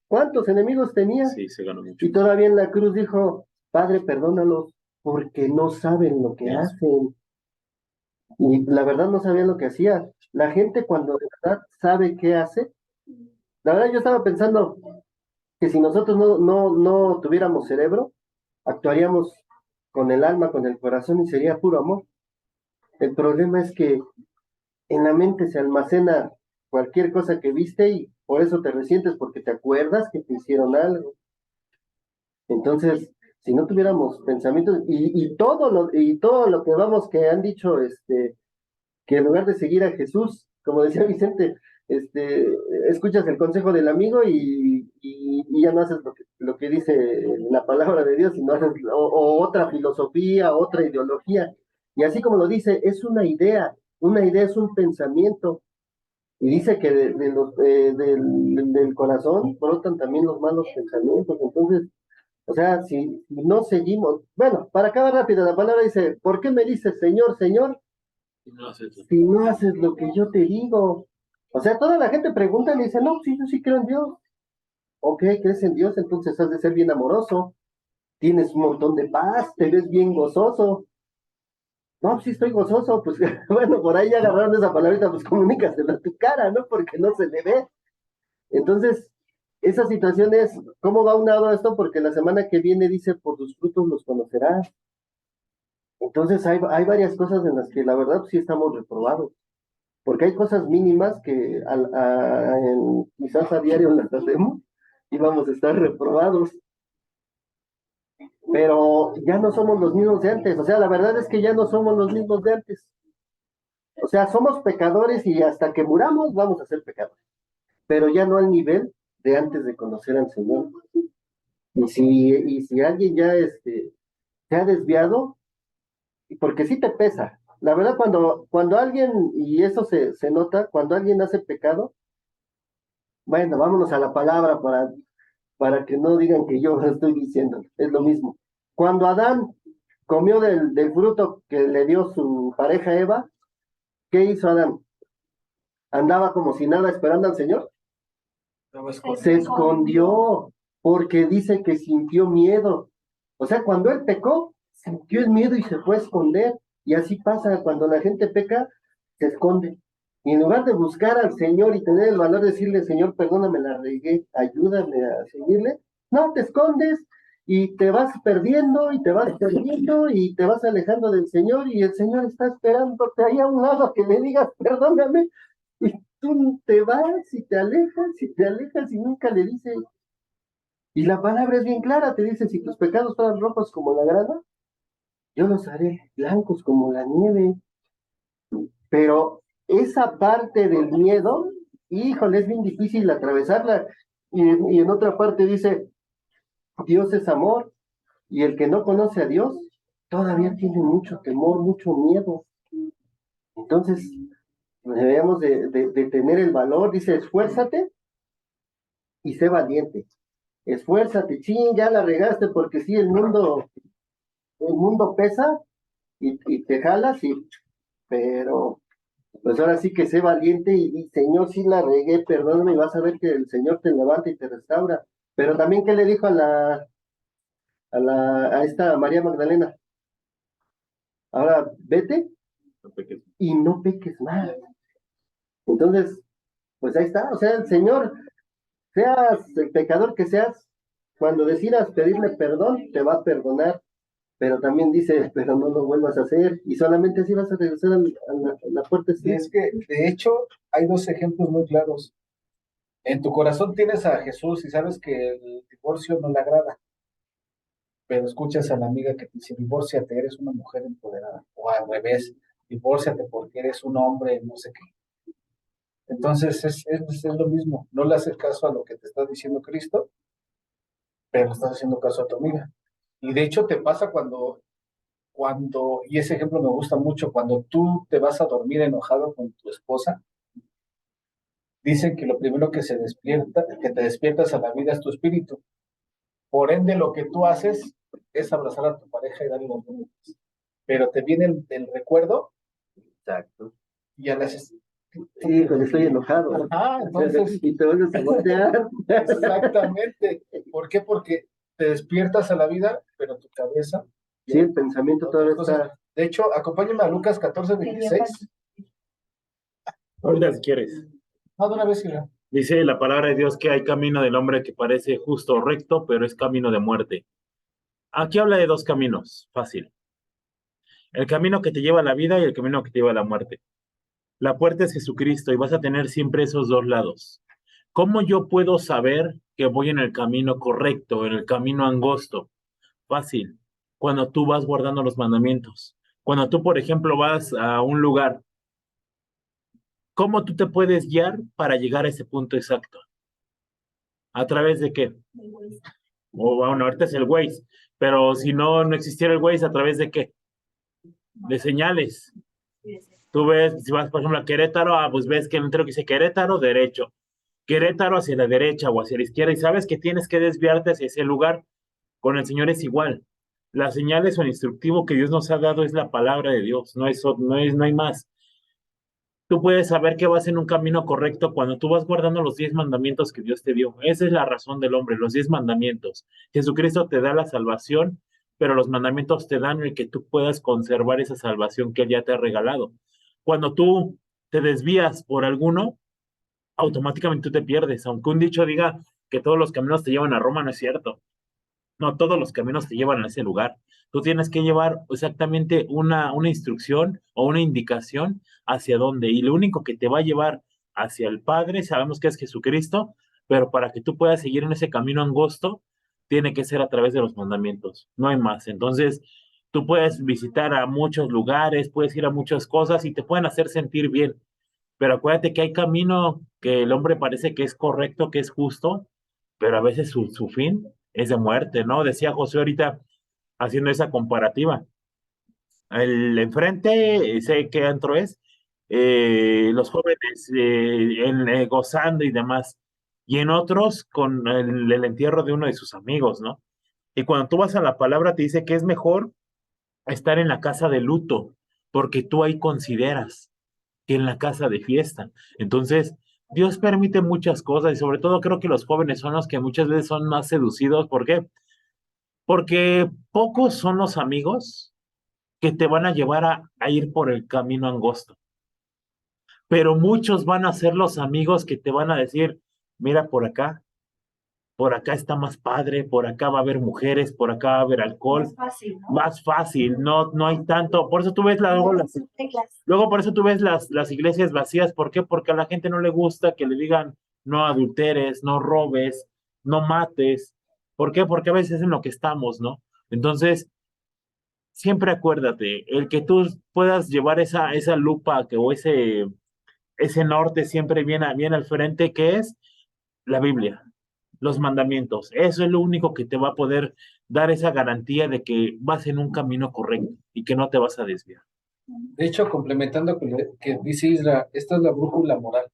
¿Cuántos enemigos tenía? Sí, se ganó mucho. Y todavía en la cruz dijo, Padre, perdónalos, porque no saben lo que hacen. Y la verdad no sabía lo que hacía. La gente cuando de verdad sabe qué hace, la verdad yo estaba pensando que si nosotros no tuviéramos cerebro, actuaríamos con el alma, con el corazón y sería puro amor. El problema es que en la mente se almacena cualquier cosa que viste y por eso te resientes, porque te acuerdas que te hicieron algo. Entonces, si no tuviéramos pensamientos y todo lo que vamos que han dicho, que en lugar de seguir a Jesús, como decía Vicente, escuchas el consejo del amigo y ya no haces lo que dice la palabra de Dios, sino haces o otra filosofía, otra ideología. Y así como lo dice, es una idea es un pensamiento. Y dice que del corazón brotan también los malos pensamientos. Entonces, o sea, si no seguimos, bueno, para acabar rápido, la palabra dice, ¿por qué me dices Señor, Señor? Si no haces lo que yo te digo. O sea, toda la gente pregunta y le dice, no, sí, yo sí creo en Dios. Ok, crees en Dios, entonces has de ser bien amoroso, tienes un montón de paz, te ves bien gozoso. No, sí estoy gozoso, pues bueno, por ahí ya agarraron esa palabrita, pues comunícasela a tu cara, ¿no? Porque no se le ve. Entonces, esa situación es, ¿cómo va unado a esto? Porque la semana que viene dice, por tus frutos los conocerás. Entonces hay varias cosas en las que la verdad sí estamos reprobados, porque hay cosas mínimas que quizás a diario las hacemos y vamos a estar reprobados. pero ya no somos los mismos de antes. O sea, la verdad es que ya no somos los mismos de antes. O sea, somos pecadores y hasta que muramos vamos a ser pecadores, pero ya no al nivel de antes de conocer al Señor. Y si alguien ya se ha desviado, porque sí te pesa. La verdad, cuando alguien, y eso se nota, cuando alguien hace pecado, bueno, vámonos a la palabra para que no digan que yo estoy diciendo, es lo mismo. Cuando Adán comió del fruto que le dio su pareja Eva, ¿qué hizo Adán? ¿Andaba como si nada esperando al Señor? Se escondió porque dice que sintió miedo. O sea, cuando él pecó, sintió el miedo y se fue a esconder. Y así pasa, cuando la gente peca, se esconde. Y en lugar de buscar al Señor y tener el valor de decirle, Señor, perdóname, la regué, ayúdame a seguirle, no, te escondes y te vas perdiendo y te vas perdiendo y te vas alejando del Señor y el Señor está esperándote ahí a un lado a que le digas, perdóname, y tú te vas y te alejas y nunca le dices. Y la palabra es bien clara, te dice, si tus pecados fueran rojos como la grana, yo los haré blancos como la nieve. Pero esa parte del miedo, híjole, es bien difícil atravesarla. Y en otra parte dice, Dios es amor, y el que no conoce a Dios todavía tiene mucho temor, mucho miedo. Entonces, debemos de tener el valor, dice, esfuérzate y sé valiente. Esfuérzate, ching, ya la regaste, porque sí, el mundo pesa y te jalas, pero pues ahora sí que sé valiente y Señor, sí la regué, perdóname, y vas a ver que el Señor te levanta y te restaura. Pero también, ¿qué le dijo a esta María Magdalena? Ahora vete y no peques más. Entonces, pues ahí está, o sea, el Señor, seas el pecador que seas, cuando decidas pedirle perdón, te va a perdonar, pero también dice, pero no lo vuelvas a hacer, y solamente así vas a regresar a la puerta. Y es que, de hecho, hay dos ejemplos muy claros. En tu corazón tienes a Jesús y sabes que el divorcio no le agrada, pero escuchas a la amiga que te dice, divórciate, eres una mujer empoderada, o al revés, divórciate porque eres un hombre, no sé qué. Entonces es lo mismo, no le haces caso a lo que te está diciendo Cristo, pero estás haciendo caso a tu amiga. Y de hecho te pasa y ese ejemplo me gusta mucho, cuando tú te vas a dormir enojado con tu esposa, dicen que lo primero que te despiertas a la vida es tu espíritu. Por ende, lo que tú haces es abrazar a tu pareja y darle los buenos días. Pero te viene el recuerdo. Exacto. Y a las... Sí, cuando estoy enojado. Entonces... Y te vuelves a voltear. Exactamente. ¿Por qué? Porque te despiertas a la vida, pero tu cabeza... Sí, el pensamiento todavía está... De hecho, acompáñame a Lucas 14:26. Ahorita si quieres. De una vez, ya. Dice la palabra de Dios que hay camino del hombre que parece justo o recto, pero es camino de muerte. Aquí habla de dos caminos, fácil. El camino que te lleva a la vida y el camino que te lleva a la muerte. La puerta es Jesucristo y vas a tener siempre esos dos lados. ¿Cómo yo puedo saber que voy en el camino correcto, en el camino angosto? Fácil. Cuando tú vas guardando los mandamientos. Cuando tú, por ejemplo, vas a un lugar, ¿cómo tú te puedes guiar para llegar a ese punto exacto? ¿A través de qué? O bueno, ahorita es el Waze, pero si no existiera el Waze, ¿a través de qué? De señales. Tú ves, si vas, por ejemplo, a Querétaro, pues ves que el letrero que dice Querétaro, derecho. Querétaro hacia la derecha o hacia la izquierda, y sabes que tienes que desviarte hacia ese lugar. Con el Señor es igual. Las señales o el instructivo que Dios nos ha dado es la palabra de Dios, no hay más. Tú puedes saber que vas en un camino correcto cuando tú vas guardando los 10 mandamientos que Dios te dio. Esa es la razón del hombre, los 10 mandamientos. Jesucristo te da la salvación, pero los mandamientos te dan el que tú puedas conservar esa salvación que Él ya te ha regalado. Cuando tú te desvías por alguno, automáticamente tú te pierdes. Aunque un dicho diga que todos los caminos te llevan a Roma, no es cierto. No, todos los caminos te llevan a ese lugar. Tú tienes que llevar exactamente una instrucción o una indicación hacia dónde. Y lo único que te va a llevar hacia el Padre, sabemos que es Jesucristo, pero para que tú puedas seguir en ese camino angosto, tiene que ser a través de los mandamientos, no hay más. Entonces, tú puedes visitar a muchos lugares, puedes ir a muchas cosas y te pueden hacer sentir bien, pero acuérdate que hay camino que el hombre parece que es correcto, que es justo, pero a veces su fin es de muerte, ¿no? Decía José ahorita haciendo esa comparativa. El enfrente, sé qué antro es, los jóvenes gozando y demás, y en otros con el entierro de uno de sus amigos, ¿no? Y cuando tú vas a la palabra te dice que es mejor estar en la casa de luto, porque tú ahí consideras que en la casa de fiesta. Entonces, Dios permite muchas cosas y sobre todo creo que los jóvenes son los que muchas veces son más seducidos. ¿Por qué? Porque pocos son los amigos que te van a llevar a ir por el camino angosto, pero muchos van a ser los amigos que te van a decir, mira por acá está más padre, por acá va a haber mujeres, por acá va a haber alcohol, más fácil, no hay tanto, por eso tú ves luego por eso tú ves las iglesias vacías. ¿Por qué? Porque a la gente no le gusta que le digan no adulteres, no robes, no mates. ¿Por qué? Porque a veces es en lo que estamos, ¿no? Entonces, siempre acuérdate, el que tú puedas llevar esa lupa o ese norte siempre bien al frente, que es la Biblia, los mandamientos. Eso es lo único que te va a poder dar esa garantía de que vas en un camino correcto y que no te vas a desviar. De hecho, complementando con lo que dice Isra, esta es la brújula moral.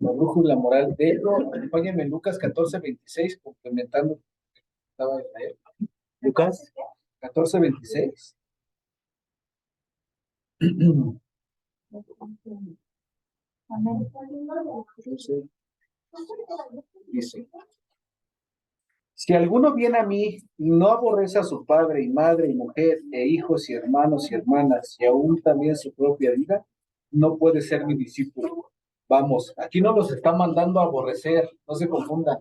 La brújula moral. De hecho, acompáñenme en Lucas 14:26, complementando lo que estaba Israel. Lucas 14:26. Dice: si alguno viene a mí y no aborrece a su padre y madre y mujer e hijos y hermanos y hermanas y aún también su propia vida, no puede ser mi discípulo. Vamos, aquí no los está mandando a aborrecer, no se confundan.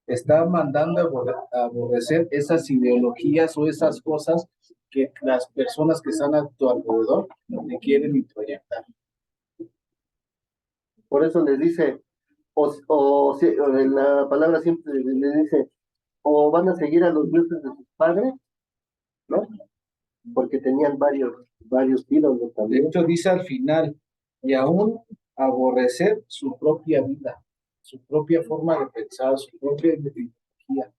Está mandando a aborrecer esas ideologías o esas cosas que las personas que están a tu alrededor te quieren introyectar. Por eso les dice, o en la palabra siempre les dice, o van a seguir a los dioses de sus padres, ¿no? Porque tenían varios ídolos De también. hecho, dice al final, y aún aborrecer su propia vida, su propia forma de pensar, su propia ideología.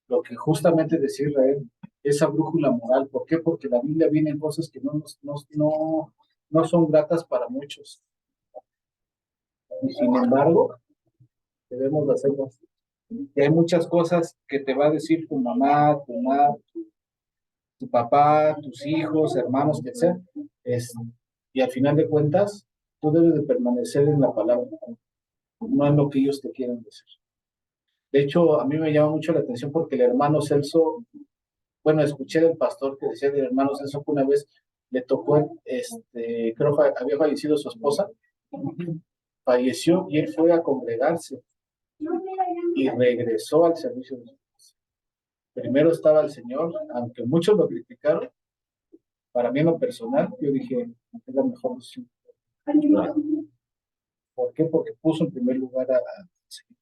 Lo que justamente decía Israel, esa brújula moral. ¿Por qué? Porque la Biblia viene en cosas que no son gratas para muchos. Y sin embargo, debemos de hacerlas. Y hay muchas cosas que te va a decir tu mamá, tu papá, tus hijos, hermanos, que sea. Y al final de cuentas, tú debes de permanecer en la palabra, no en lo que ellos te quieren decir. De hecho, a mí me llama mucho la atención porque el hermano Celso, bueno, escuché del pastor que decía del hermano Celso que una vez le tocó, creo que había fallecido su esposa, falleció y él fue a congregarse y regresó al servicio de Dios. Primero estaba el Señor, aunque muchos lo criticaron, para mí en lo personal, yo dije, es la mejor opción. ¿Por qué? Porque puso en primer lugar a Señor.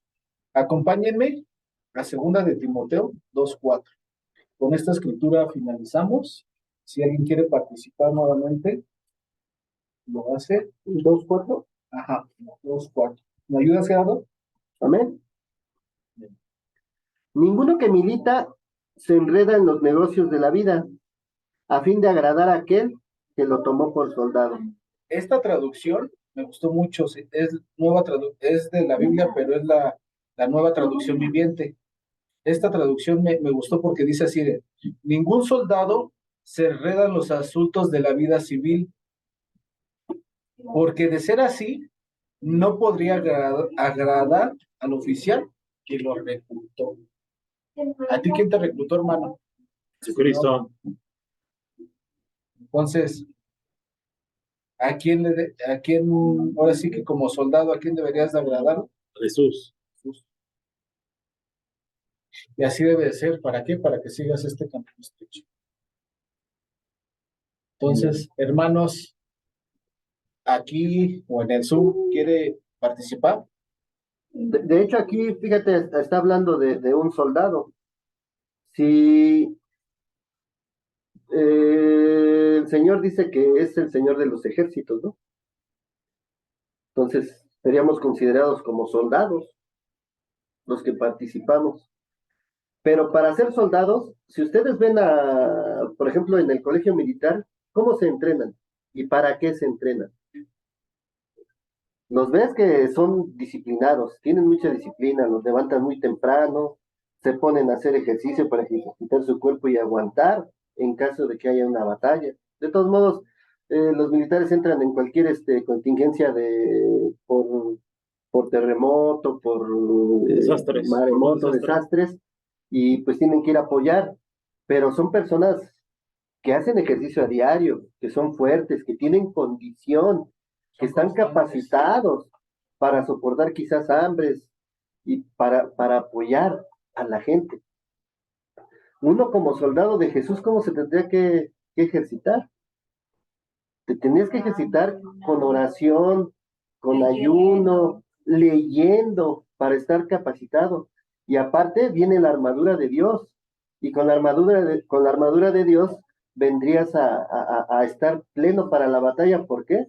Acompáñenme a segunda de Timoteo 2:4. Con esta escritura finalizamos. Si alguien quiere participar nuevamente, lo hace. 2:4. Ajá, 2:4. ¿Me ayudas, Gerardo? Amén. Ninguno que milita se enreda en los negocios de la vida, a fin de agradar a aquel que lo tomó por soldado. Esta traducción me gustó mucho. Es de la Biblia, pero es la nueva traducción viviente. Esta traducción me gustó porque dice así de: ningún soldado se enreda en los asuntos de la vida civil, porque de ser así, no podría agradar al oficial que lo reclutó. ¿A ti quién te reclutó, hermano? Jesucristo. Entonces, ¿a quién, ahora sí que como soldado, a quién deberías de agradar? Jesús. Y así debe de ser. ¿Para qué? Para que sigas este camino estrecho. Entonces, hermanos, aquí o en el Zoom, ¿quiere participar? De hecho, aquí, fíjate, está hablando de un soldado. Si el Señor dice que es el Señor de los ejércitos, ¿no? Entonces seríamos considerados como soldados los que participamos. Pero para ser soldados, si ustedes ven por ejemplo, en el colegio militar, ¿cómo se entrenan? ¿Y para qué se entrenan? Los ves que son disciplinados, tienen mucha disciplina, los levantan muy temprano, se ponen a hacer ejercicio para ejercitar su cuerpo y aguantar en caso de que haya una batalla. De todos modos, los militares entran en cualquier contingencia por terremoto, por Desastres. maremoto, desastres, y pues tienen que ir a apoyar, pero son personas que hacen ejercicio a diario, que son fuertes, que tienen condición, que están capacitados para soportar quizás hambres y para apoyar a la gente. Uno como soldado de Jesús, ¿cómo se tendría que ejercitar? Te tenías que ejercitar con oración, con ayuno, leyendo para estar capacitado. Y aparte viene la armadura de Dios. Y con la armadura de Dios vendrías a estar pleno para la batalla. ¿Por qué?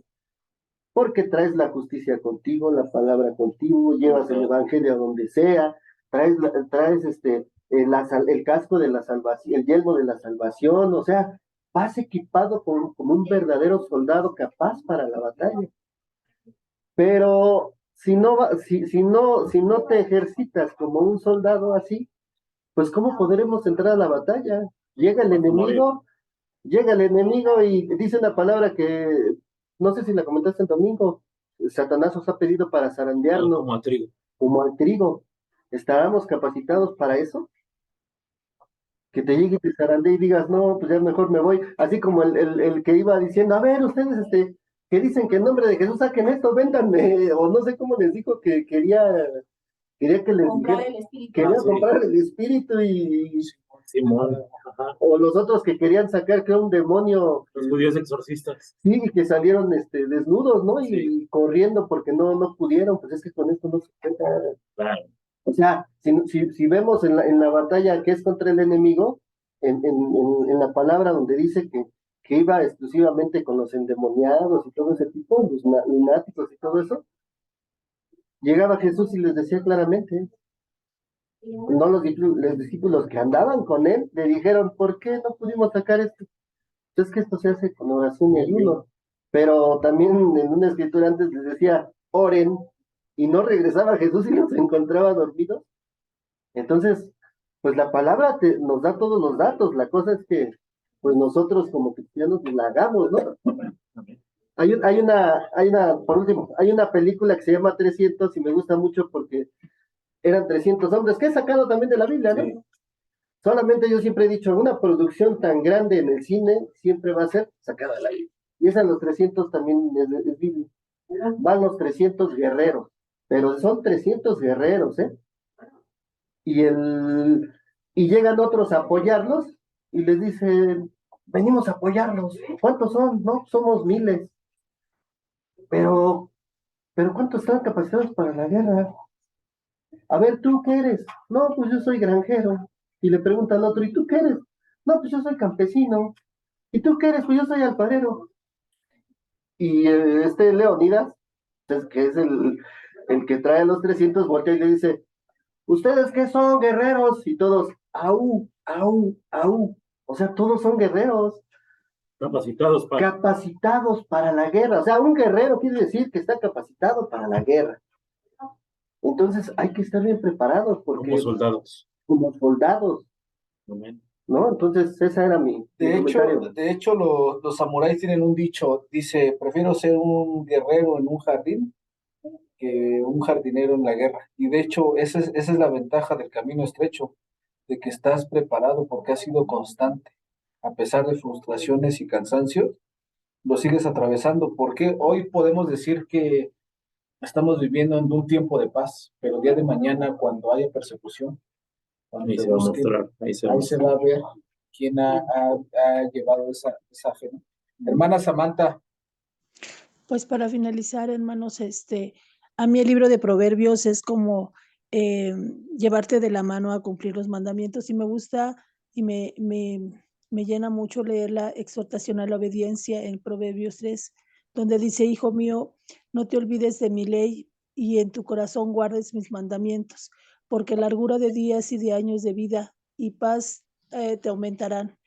Porque traes la justicia contigo, la palabra contigo, llevas el evangelio a donde sea, traes el casco de la salvación, el yelmo de la salvación, o sea, vas equipado como un verdadero soldado capaz para la batalla. Pero si no te ejercitas como un soldado así, pues ¿cómo podremos entrar a la batalla? Llega el enemigo y dice una palabra que no sé si la comentaste el domingo. Satanás os ha pedido para zarandearnos Como a trigo. como al trigo. ¿Estaremos capacitados para eso? Que te llegue y te zarandee y digas, no, pues ya mejor me voy. Así como el que iba diciendo, a ver, ustedes que dicen que en nombre de Jesús saquen esto, véndanme, o no sé cómo les dijo que quería que les Comprar dijera, el espíritu. quería sí. comprar el espíritu Simón. Ajá. o los otros que querían sacar que un demonio, Los judíos exorcistas. sí, y que salieron desnudos, ¿no? Sí. Y corriendo porque no pudieron, pues es que con esto no se puede. Claro. O sea, si vemos en la batalla que es contra el enemigo, en la palabra donde dice que iba exclusivamente con los endemoniados y todo ese tipo, los lunáticos y todo eso, llegaba Jesús y les decía claramente, no los discípulos que andaban con él, le dijeron, ¿por qué no pudimos sacar esto? Es que esto se hace con oración y ayuno. Pero también en una escritura antes les decía, oren, y no regresaba Jesús y los encontraba dormidos. Entonces, pues la palabra nos da todos los datos. La cosa es que, pues nosotros como cristianos la hagamos, ¿no? Por último, hay una película que se llama 300 y me gusta mucho porque eran 300 hombres, que he sacado también de la Biblia, ¿no? Sí. Solamente yo siempre he dicho, una producción tan grande en el cine siempre va a ser sacada de la Biblia. Y esa los 300 también es Biblia. Van los 300 guerreros, pero son 300 guerreros, ¿eh? Y llegan otros a apoyarlos y les dicen, venimos a apoyarlos. ¿Cuántos son? No, somos miles. Pero ¿cuántos están capacitados para la guerra? A ver, ¿tú qué eres? No, pues yo soy granjero. Y le pregunta al otro, ¿y tú qué eres? No, pues yo soy campesino. ¿Y tú qué eres? Pues yo soy alfarero. Y Leonidas, que es el que trae a los 300, voltea y le dice, ¿ustedes qué son, guerreros? Y todos, au, au, au. O sea, todos son guerreros. Capacitados para la guerra. O sea, un guerrero quiere decir que está capacitado para la guerra. Entonces hay que estar bien preparados porque como soldados. Amén. ¿No? Entonces esa era mi comentario. De hecho los samuráis tienen un dicho, dice, prefiero ser un guerrero en un jardín que un jardinero en la guerra. Y de hecho esa es la ventaja del camino estrecho, de que estás preparado porque has sido constante. A pesar de frustraciones y cansancios, lo sigues atravesando, porque hoy podemos decir que estamos viviendo en un tiempo de paz, pero el día de mañana, cuando haya persecución, cuando Ahí te se va a busquen, mostrar, ahí se va a ver quién ha llevado esa fe, ¿no? Hermana Samantha. Pues para finalizar, hermanos, a mí el libro de Proverbios es como llevarte de la mano a cumplir los mandamientos y me gusta y me llena mucho leer la exhortación a la obediencia en Proverbios 3, donde dice, hijo mío, no te olvides de mi ley y en tu corazón guardes mis mandamientos, porque largura de días y de años de vida y paz te aumentarán.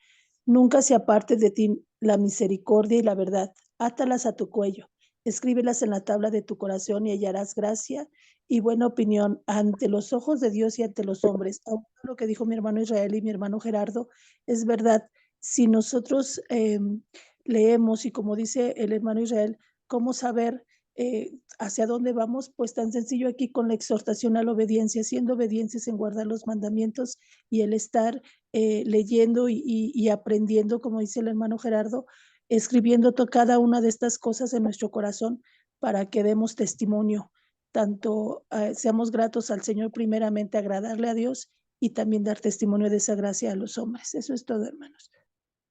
Nunca se aparte de ti la misericordia y la verdad. Átalas a tu cuello, escríbelas en la tabla de tu corazón y hallarás gracia y buena opinión ante los ojos de Dios y ante los hombres. Aunque lo que dijo mi hermano Israel y mi hermano Gerardo es verdad. Si nosotros leemos y como dice el hermano Israel, cómo saber hacia dónde vamos, pues tan sencillo aquí con la exhortación a la obediencia, siendo obedientes en guardar los mandamientos y el estar leyendo y aprendiendo, como dice el hermano Gerardo, escribiendo cada una de estas cosas en nuestro corazón para que demos testimonio, tanto seamos gratos al Señor primeramente, agradarle a Dios y también dar testimonio de esa gracia a los hombres. Eso es todo, hermanos.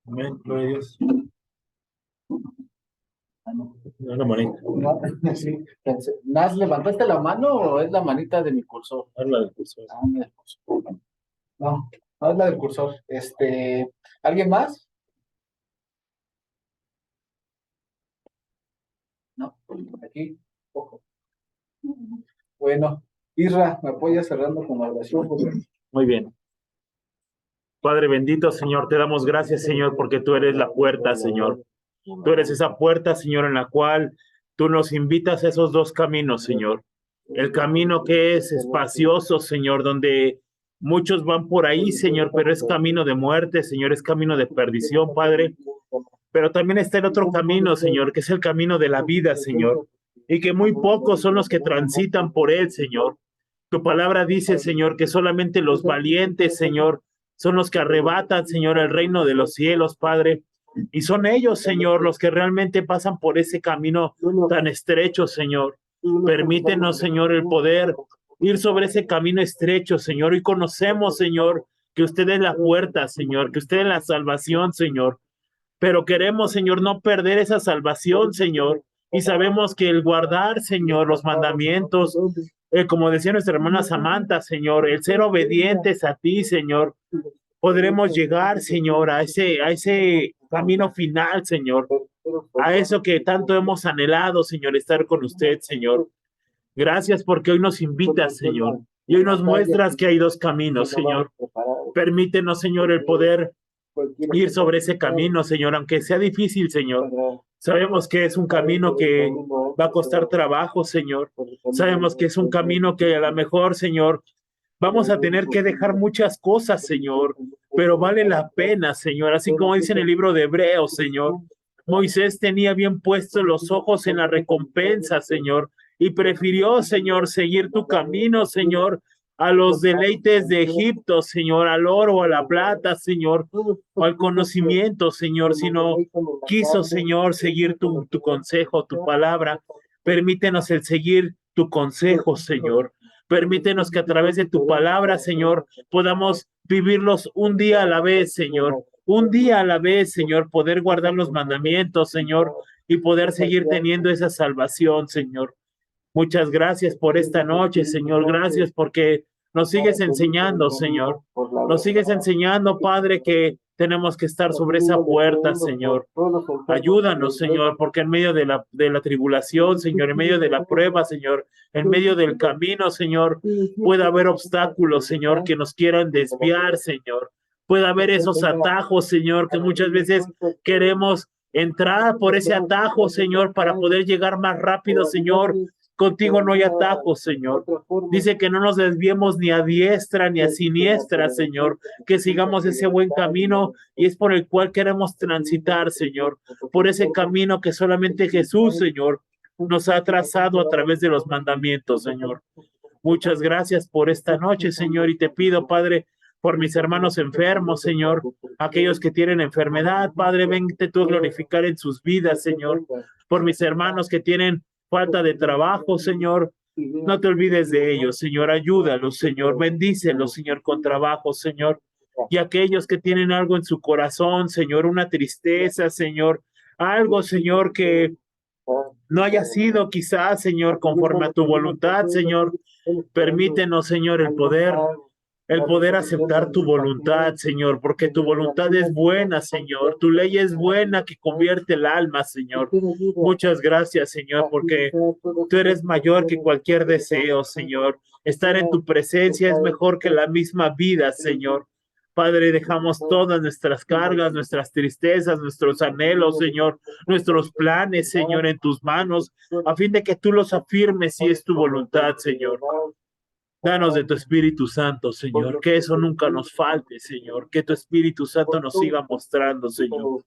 Amén, gloria a Dios. Una manita. Sí, Nas, ¿levantaste la mano o es la manita de mi cursor? Habla del cursor. La del cursor. No, no es la del cursor. ¿Alguien más? No, aquí, ojo. Bueno, Isra, ¿me apoyas cerrando con la oración? Muy bien. Padre bendito, Señor, te damos gracias, Señor, porque tú eres la puerta, Señor. Tú eres esa puerta, Señor, en la cual tú nos invitas a esos dos caminos, Señor. El camino que es espacioso, Señor, donde muchos van por ahí, Señor, pero es camino de muerte, Señor, es camino de perdición, Padre. Pero también está el otro camino, Señor, que es el camino de la vida, Señor, y que muy pocos son los que transitan por él, Señor. Tu palabra dice, Señor, que solamente los valientes, Señor, son los que arrebatan, Señor, el reino de los cielos, Padre. Y son ellos, Señor, los que realmente pasan por ese camino tan estrecho, Señor. Permítenos, Señor, el poder ir sobre ese camino estrecho, Señor. Y conocemos, Señor, que usted es la puerta, Señor, que usted es la salvación, Señor. Pero queremos, Señor, no perder esa salvación, Señor. Y sabemos que el guardar, Señor, los mandamientos, como decía nuestra hermana Samantha, Señor, el ser obedientes a ti, Señor, podremos llegar, Señor, a ese camino final, Señor, a eso que tanto hemos anhelado, Señor, estar con usted, Señor. Gracias porque hoy nos invitas, Señor, y hoy nos muestras que hay dos caminos, Señor. Permítenos, Señor, el poder ir sobre ese camino, Señor, aunque sea difícil, Señor. Sabemos que es un camino que va a costar trabajo, Señor. Sabemos que es un camino que a lo mejor, Señor, vamos a tener que dejar muchas cosas, Señor, pero vale la pena, Señor. Así como dice en el libro de Hebreos, Señor. Moisés tenía bien puestos los ojos en la recompensa, Señor, y prefirió, Señor, seguir tu camino, Señor, a los deleites de Egipto, Señor, al oro, a la plata, Señor, o al conocimiento, Señor, sino quiso, Señor, seguir tu consejo, tu palabra. Permítenos el seguir tu consejo, Señor. Permítenos que a través de tu palabra, Señor, podamos vivirlos un día a la vez, Señor. Un día a la vez, Señor, poder guardar los mandamientos, Señor, y poder seguir teniendo esa salvación, Señor. Muchas gracias por esta noche, Señor. Gracias porque nos sigues enseñando, Señor. Nos sigues enseñando, Padre, que tenemos que estar sobre esa puerta, Señor. Ayúdanos, Señor, porque en medio de la tribulación, Señor, en medio de la prueba, Señor, en medio del camino, Señor, puede haber obstáculos, Señor, que nos quieran desviar, Señor. Puede haber esos atajos, Señor, que muchas veces queremos entrar por ese atajo, Señor, para poder llegar más rápido, Señor. Contigo no hay atajos, Señor. Dice que no nos desviemos ni a diestra ni a siniestra, Señor, que sigamos ese buen camino y es por el cual queremos transitar, Señor, por ese camino que solamente Jesús, Señor, nos ha trazado a través de los mandamientos, Señor. Muchas gracias por esta noche, Señor, y te pido, Padre, por mis hermanos enfermos, Señor, aquellos que tienen enfermedad, Padre, vente tú a glorificar en sus vidas, Señor, por mis hermanos que tienen falta de trabajo, Señor, no te olvides de ellos, Señor, ayúdalos, Señor, bendícelos, Señor, con trabajo, Señor, y aquellos que tienen algo en su corazón, Señor, una tristeza, Señor, algo, Señor, que no haya sido quizás, Señor, conforme a tu voluntad, Señor, permítenos, Señor, el poder el poder aceptar tu voluntad, Señor, porque tu voluntad es buena, Señor. Tu ley es buena que convierte el alma, Señor. Muchas gracias, Señor, porque tú eres mayor que cualquier deseo, Señor. Estar en tu presencia es mejor que la misma vida, Señor. Padre, dejamos todas nuestras cargas, nuestras tristezas, nuestros anhelos, Señor, nuestros planes, Señor, en tus manos, a fin de que tú los afirmes si es tu voluntad, Señor. Danos de tu Espíritu Santo, Señor, que eso nunca nos falte, Señor, que tu Espíritu Santo nos siga mostrando, Señor.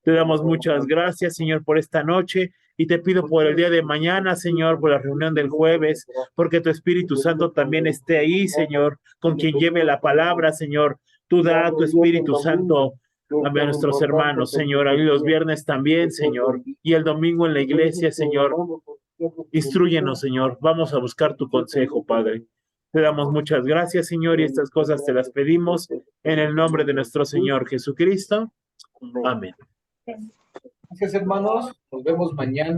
Te damos muchas gracias, Señor, por esta noche y te pido por el día de mañana, Señor, por la reunión del jueves, porque tu Espíritu Santo también esté ahí, Señor, con quien lleve la palabra, Señor. Tú da a tu Espíritu Santo a nuestros hermanos, Señor, ahí los viernes también, Señor, y el domingo en la iglesia, Señor. Instrúyenos, Señor. Vamos a buscar tu consejo, Padre. Te damos muchas gracias, Señor, y estas cosas te las pedimos en el nombre de nuestro Señor Jesucristo. Amén. Gracias, hermanos. Nos vemos mañana.